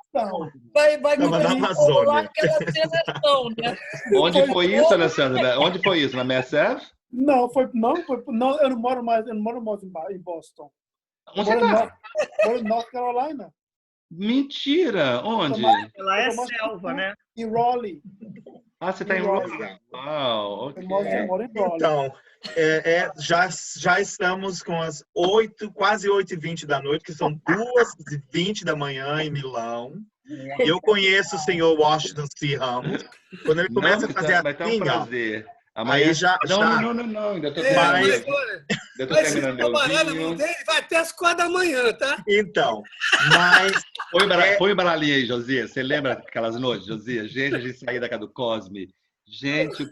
Vai rolar aquela seleção, né? Onde foi isso, Alessandra? Onde foi isso? Na MSF? Não, eu não moro mais em Boston. Onde você tá? Moro em North Carolina. Mentira! Onde? Lá é selva, né? Em Raleigh. Ah, você está em Raleigh. Uau, ok. Eu moro em Raleigh. Então, já estamos com as quase 8h20 da noite, que são 2h20 da manhã em Milão. E eu conheço o senhor Washington C. Ramos. Quando ele começa a fazer vai ter um prazer. Amanhã, aí já... Não, ainda estou terminando meu vinho. Vai até as 4h, tá? Então, mas... Põe o baralhinho aí, Josias. Você lembra aquelas noites, Josias? Gente, a gente saía da casa do Cosme. Gente...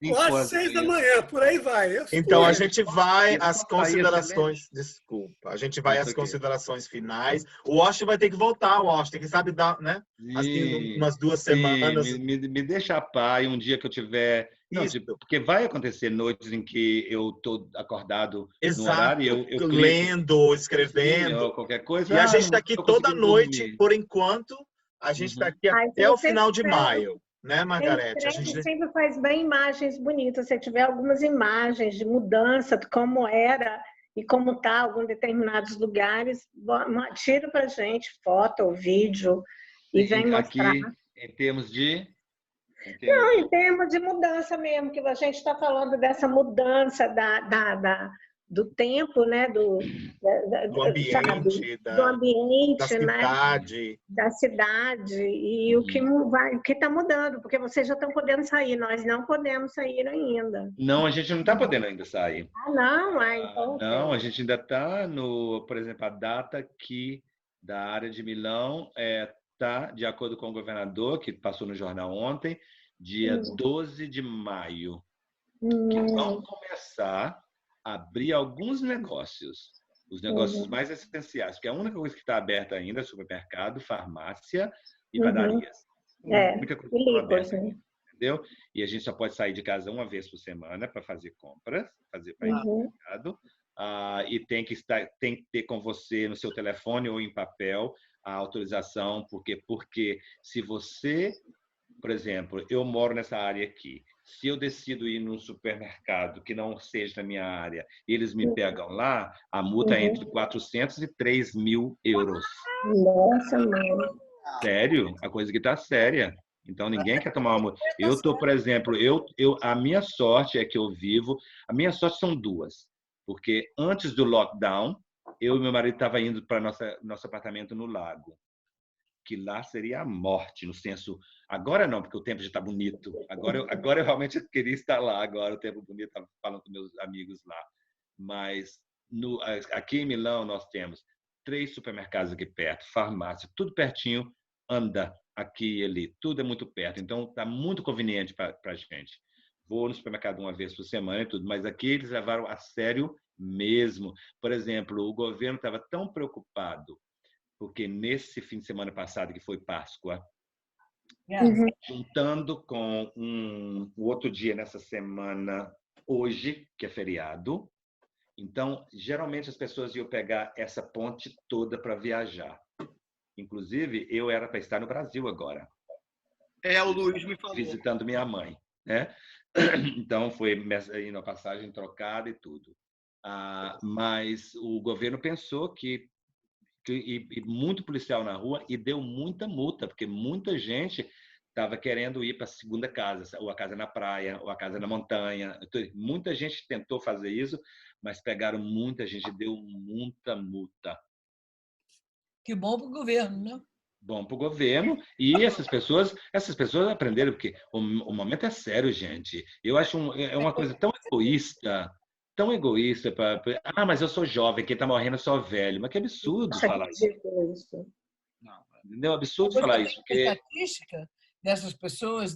Quase 6h, por aí vai. Então, a gente vai às considerações... Desculpa. A gente vai às considerações finais. O Washington vai ter que voltar, Washington. Quem sabe dar, né? Assim, umas 2 semanas. Me deixa a paz um dia que eu tiver... Não, porque vai acontecer noites em que eu estou acordado no horário. Eu lendo, escrevendo. Qualquer coisa. E a gente está aqui toda noite, por enquanto. A gente está aqui até o final de maio. Né, Margarete? A gente sempre faz bem imagens bonitas. Se tiver algumas imagens de mudança, de como era e como está alguns determinados lugares, tira para a gente foto ou vídeo e vem mostrar. Aqui, em termos de... Em termos de mudança mesmo, que a gente está falando dessa mudança do tempo, né? Do ambiente, da cidade. Da cidade e o que está mudando, porque vocês já estão podendo sair, nós não podemos sair ainda. Não, a gente não está podendo ainda sair. Então... Não, a gente ainda está por exemplo, a data aqui da área de Milão está, de acordo com o governador, que passou no jornal ontem, dia 12 de maio, que vão começar a abrir alguns negócios, os negócios mais essenciais, porque a única coisa que está aberta ainda é supermercado, farmácia e padarias. A única coisa que está aberta, entendeu? E a gente só pode sair de casa uma vez por semana para fazer compras, para ir no mercado. E tem que ter com você no seu telefone ou em papel a autorização, porque se você, por exemplo, eu moro nessa área aqui, se eu decido ir num supermercado que não seja na minha área e eles me pegam lá, a multa é entre 400 e 3 mil euros. Nossa, mano. Sério? A coisa que está séria. Então, ninguém quer tomar uma multa. Eu estou, por exemplo, a minha sorte é que eu vivo... A minha sorte são duas. Porque antes do lockdown, eu e meu marido estavam indo para nosso apartamento no lago. Que lá seria a morte, no senso... Agora não, porque o tempo já está bonito. Agora eu realmente queria estar lá. Agora o tempo bonito, estava falando com meus amigos lá. Mas aqui em Milão nós temos 3 supermercados aqui perto, farmácia, tudo pertinho, anda aqui e ali. Tudo é muito perto. Então, está muito conveniente para a gente. Vou no supermercado uma vez por semana e tudo, mas aqui eles levaram a sério mesmo. Por exemplo, o governo estava tão preocupado porque nesse fim de semana passado, que foi Páscoa, juntando com um outro dia nessa semana, hoje, que é feriado, então, geralmente as pessoas iam pegar essa ponte toda para viajar. Inclusive, eu era para estar no Brasil agora. O Luiz me falou. Visitando minha mãe, né? Então, foi indo a passagem trocada e tudo. Mas o governo pensou que e muito policial na rua e deu muita multa, porque muita gente estava querendo ir para a segunda casa, ou a casa na praia, ou a casa na montanha. Muita gente tentou fazer isso, mas pegaram muita gente, deu muita multa. Que bom para o governo, né? Bom para o governo. E essas pessoas aprenderam, porque o momento é sério, gente. Eu acho é uma coisa tão egoísta. Mas eu sou jovem, quem está morrendo é só velho. Mas que absurdo falar isso. Não, entendeu? Absurdo falar isso. Porque... estatística dessas pessoas,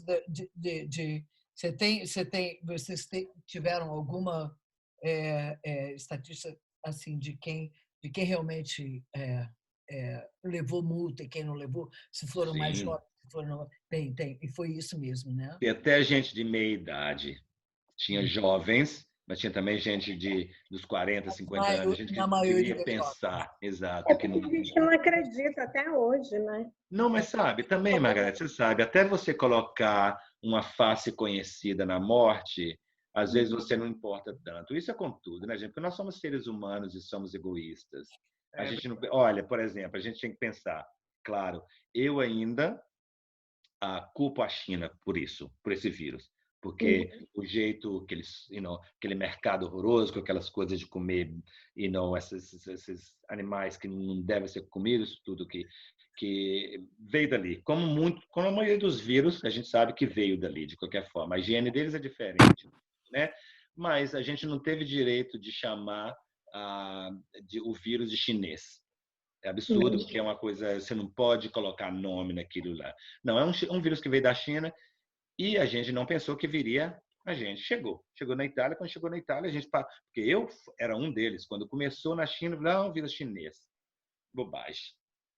vocês tiveram alguma estatística assim de quem realmente levou multa e quem não levou? Se foram mais jovens, se foram... Tem. E foi isso mesmo, né? Tem até gente de meia idade. Tinha jovens, mas tinha também gente dos 40, 50 anos. A gente queria pensar, exato. Porque a gente não acredita até hoje, né? Não, mas sabe, também, Margareth, você sabe, até você colocar uma face conhecida na morte, às vezes você não importa tanto. Isso é com tudo, né, gente? Porque nós somos seres humanos e somos egoístas. A gente não... Olha, por exemplo, a gente tem que pensar, claro, eu ainda culpo a China por isso, por esse vírus. Porque o jeito que eles, aquele mercado horroroso, com aquelas coisas de comer, esses animais que não devem ser comidos, tudo que veio dali. Como a maioria dos vírus, a gente sabe que veio dali, de qualquer forma. A higiene deles é diferente, né? Mas a gente não teve direito de chamar o vírus de chinês. É absurdo, porque é uma coisa, você não pode colocar nome naquilo lá. Não, é um vírus que veio da China. E a gente não pensou que viria a gente. Chegou na Itália. Quando chegou na Itália, a gente... Porque eu era um deles. Quando começou na China, não, vírus chinês. Bobagem.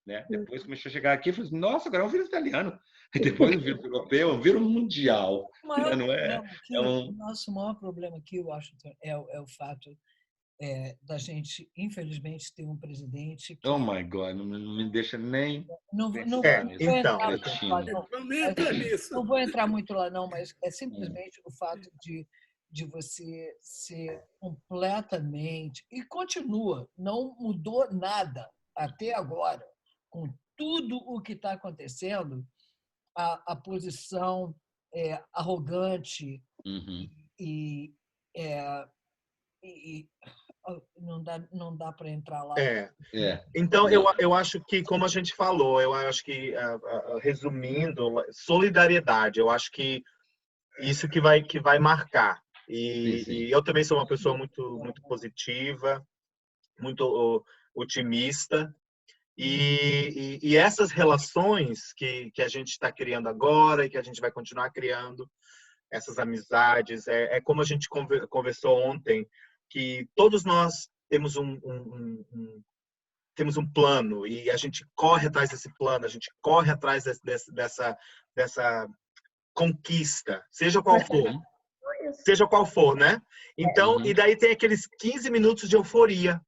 Né? Depois começou a chegar aqui, eu falei, nossa, agora é um vírus italiano. E depois o vírus europeu, é um vírus mundial. O nosso maior problema aqui, Washington, é o fato da gente, infelizmente, ter um presidente que... Oh, my God, não me deixa nem... Não vou entrar muito lá, não, mas é simplesmente o fato de você ser completamente... E continua, não mudou nada até agora, com tudo o que está acontecendo, a posição arrogante e não dá para entrar lá. Então, eu acho que, como a gente falou, eu acho que, resumindo, solidariedade, eu acho que isso que vai marcar. E eu também sou uma pessoa muito, muito positiva, muito otimista. E essas relações que a gente está criando agora e que a gente vai continuar criando, essas amizades, como a gente conversou ontem, que todos nós temos temos um plano e a gente corre atrás desse plano, a gente corre atrás dessa conquista, seja qual for. Seja qual for, né? Então, e daí tem aqueles 15 minutos de euforia.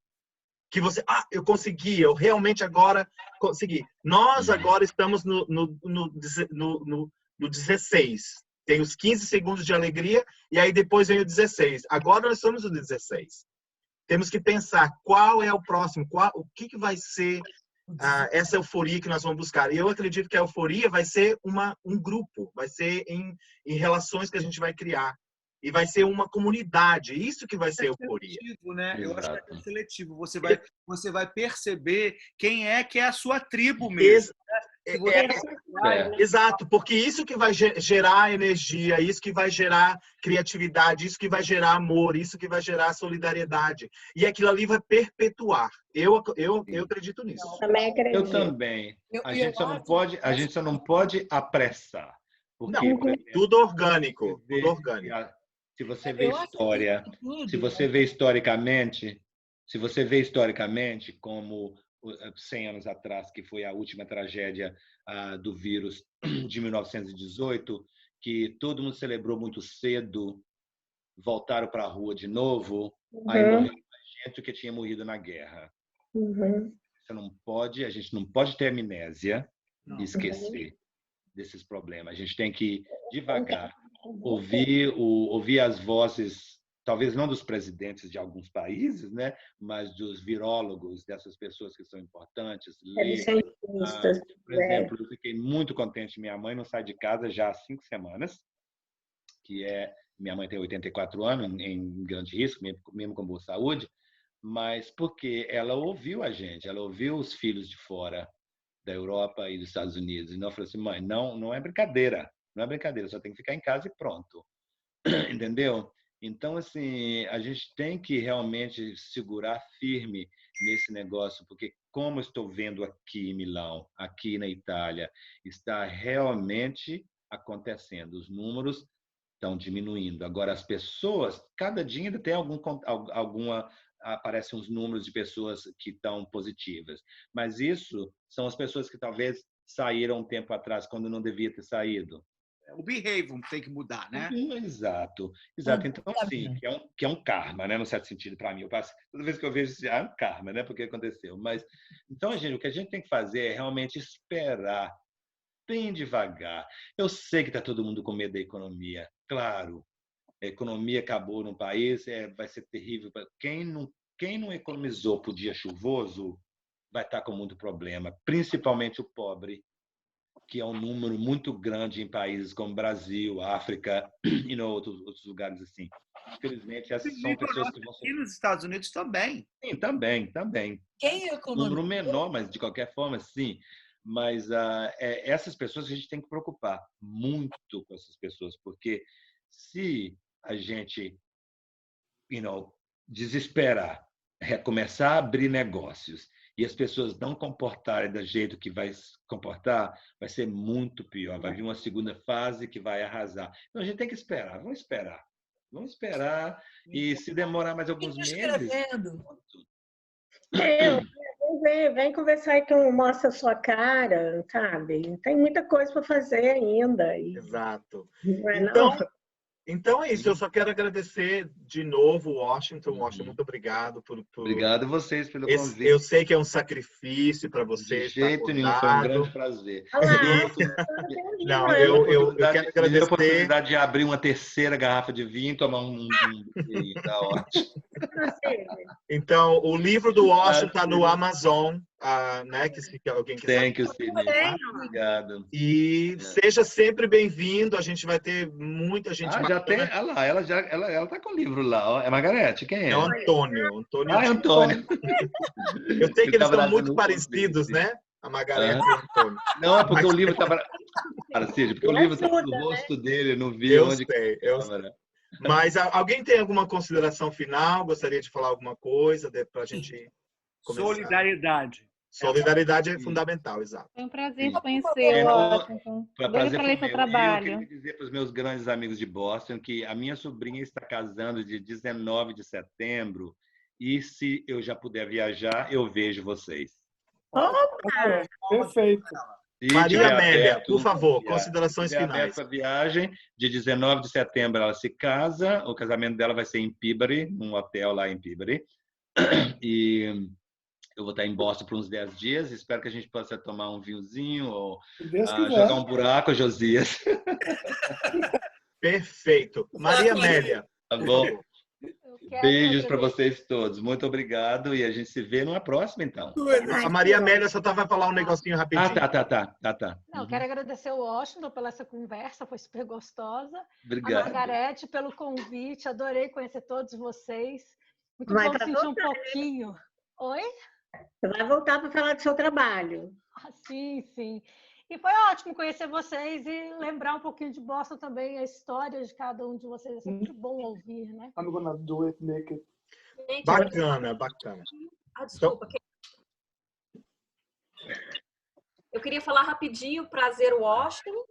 Que você, eu consegui, eu realmente agora consegui. Nós agora estamos no 16. Tem os 15 segundos de alegria e aí depois vem o 16. Agora nós estamos no 16. Temos que pensar qual é o próximo, o que vai ser essa euforia que nós vamos buscar. E eu acredito que a euforia vai ser um grupo, vai ser em relações que a gente vai criar. E vai ser uma comunidade. Isso que vai ser euforia. Seletivo, né? Eu acho que é seletivo. Você vai perceber quem é que é a sua tribo mesmo. Exato, porque isso que vai gerar energia, isso que vai gerar criatividade, isso que vai gerar amor, isso que vai gerar solidariedade. E aquilo ali vai perpetuar. Eu acredito nisso. Eu também. A gente só não pode apressar. Porque, não, tudo orgânico. Tudo orgânico. Se você vê historicamente, como 100 anos atrás, que foi a última tragédia do vírus de 1918, que todo mundo celebrou muito cedo, voltaram para a rua de novo, aí morreu mais gente que tinha morrido na guerra. A gente não pode ter amnésia e esquecer desses problemas. A gente tem que devagar ouvir as vozes, talvez não dos presidentes de alguns países, né, mas dos virólogos, dessas pessoas que são importantes. Por exemplo, eu fiquei muito contente. Minha mãe não sai de casa já há 5 semanas, minha mãe tem 84 anos, em grande risco, mesmo com boa saúde, mas porque ela ouviu a gente, ela ouviu os filhos de fora da Europa e dos Estados Unidos. E não falou assim, mãe, não é brincadeira, só tem que ficar em casa e pronto. Entendeu? Então, assim, a gente tem que realmente segurar firme nesse negócio, porque como estou vendo aqui em Milão, aqui na Itália, está realmente acontecendo. Os números estão diminuindo. Agora, as pessoas, cada dia ainda tem aparecem uns números de pessoas que estão positivas. Mas isso são as pessoas que talvez saíram um tempo atrás, quando não devia ter saído. O behavior tem que mudar, né? Exato. Então, sim, que é um karma, né? No certo sentido, para mim. Toda vez que eu vejo isso, é um karma, né? Porque aconteceu. Mas, então, o que a gente tem que fazer é realmente esperar bem devagar. Eu sei que está todo mundo com medo da economia. Claro, a economia acabou no país, vai ser terrível. Quem não economizou para o dia chuvoso vai estar com muito problema, principalmente o pobre, que é um número muito grande em países como Brasil, África e outros lugares assim. Infelizmente, essas são pessoas que vão ser... E nos Estados Unidos também. Sim, também. Quem economiza? Número menor, mas de qualquer forma, sim. Mas essas pessoas a gente tem que preocupar muito com essas pessoas, porque se a gente desesperar, começar a abrir negócios e as pessoas não comportarem do jeito que vai se comportar, vai ser muito pior. Vai vir uma segunda fase que vai arrasar. Então, a gente tem que esperar. Vamos esperar. E se demorar mais alguns meses... Vem conversar aí que eu mostro a sua cara, sabe? Tem muita coisa para fazer ainda. Exato. Não. Então é isso, eu só quero agradecer de novo, Washington. Washington, muito obrigado por... Obrigado a vocês pelo convite. Eu sei que é um sacrifício para vocês. De jeito nenhum, foi um grande prazer. Não, eu quero agradecer. A oportunidade de abrir uma terceira garrafa de vinho e tomar um tá ótimo. Então, o livro do Washington está no Amazon, né? Que se alguém quiser. Obrigado. E seja sempre bem-vindo. A gente vai ter muita gente. Já tem. Olha lá, ela tá com o livro lá. Ó. É Margarete, quem é? É o Antônio. É Antônio. Eu sei que eles são muito parecidos, né? A Margarete e o Antônio. Não, é porque o livro tá parecido, porque o livro tá no rosto dele, não vi onde. Eu sei. Mas alguém tem alguma consideração final? Gostaria de falar alguma coisa para a gente começar? Solidariedade é fundamental, exato. Foi um prazer te conhecer, Washington. Foi um prazer para seu trabalho. Eu queria dizer para os meus grandes amigos de Boston que a minha sobrinha está casando de 19 de setembro e se eu já puder viajar, eu vejo vocês. Opa! Perfeito. E Maria tiver Amélia, aberto, por favor, se considerações tiver finais. aberto a viagem, de 19 de setembro ela se casa, o casamento dela vai ser em Peabody, num hotel lá em Peabody. E eu vou estar em Boston por uns 10 dias, espero que a gente possa tomar um vinhozinho ou Se Deus quiser. jogar um buraco, Josias. Perfeito. Maria Amélia, Tá por bom? favor. Eu quero Beijos para agradecer- vocês todos. Muito obrigado e a gente se vê numa próxima, então. A Maria Amélia só vai falar um negocinho rapidinho. Tá. Não, quero agradecer o Washington pela essa conversa, foi super gostosa. A Obrigado. Margarete pelo convite, adorei conhecer todos vocês. Muito Vai bom pra sentir um voltar, né? pouquinho. Oi? Você vai voltar para falar do seu trabalho. Ah, sim. E foi ótimo conhecer vocês e lembrar um pouquinho de Boston também, a história de cada um de vocês. É sempre bom ouvir, né? I'm gonna do it naked. Gente, Bacana. desculpa. Eu queria falar rapidinho, prazer, Washington.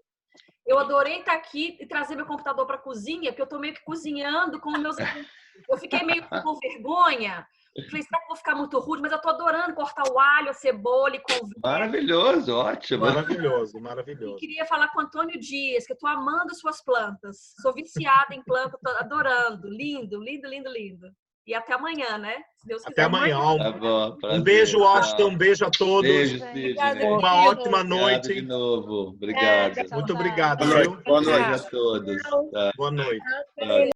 Eu adorei estar aqui e trazer meu computador para a cozinha, porque eu estou meio que cozinhando com meus amigos. Eu fiquei meio com vergonha. Falei, será que eu vou ficar muito rude? Mas eu estou adorando cortar o alho, a cebola e convite. Maravilhoso, ótimo. Maravilhoso. E queria falar com o Antônio Dias, que eu estou amando suas plantas. Sou viciada em plantas, estou adorando. Lindo. E até amanhã, né? Se Deus quiser. Até amanhã. Tá bom, prazer. Um beijo, Washington. Um beijo a todos. Beijo, Obrigada, Uma querido. ótima noite. Obrigado de novo. Obrigado. Tchau, Muito tchau. obrigado, Boa noite. viu? Boa noite. Beijo a todos. Tá. Boa noite. Tchau.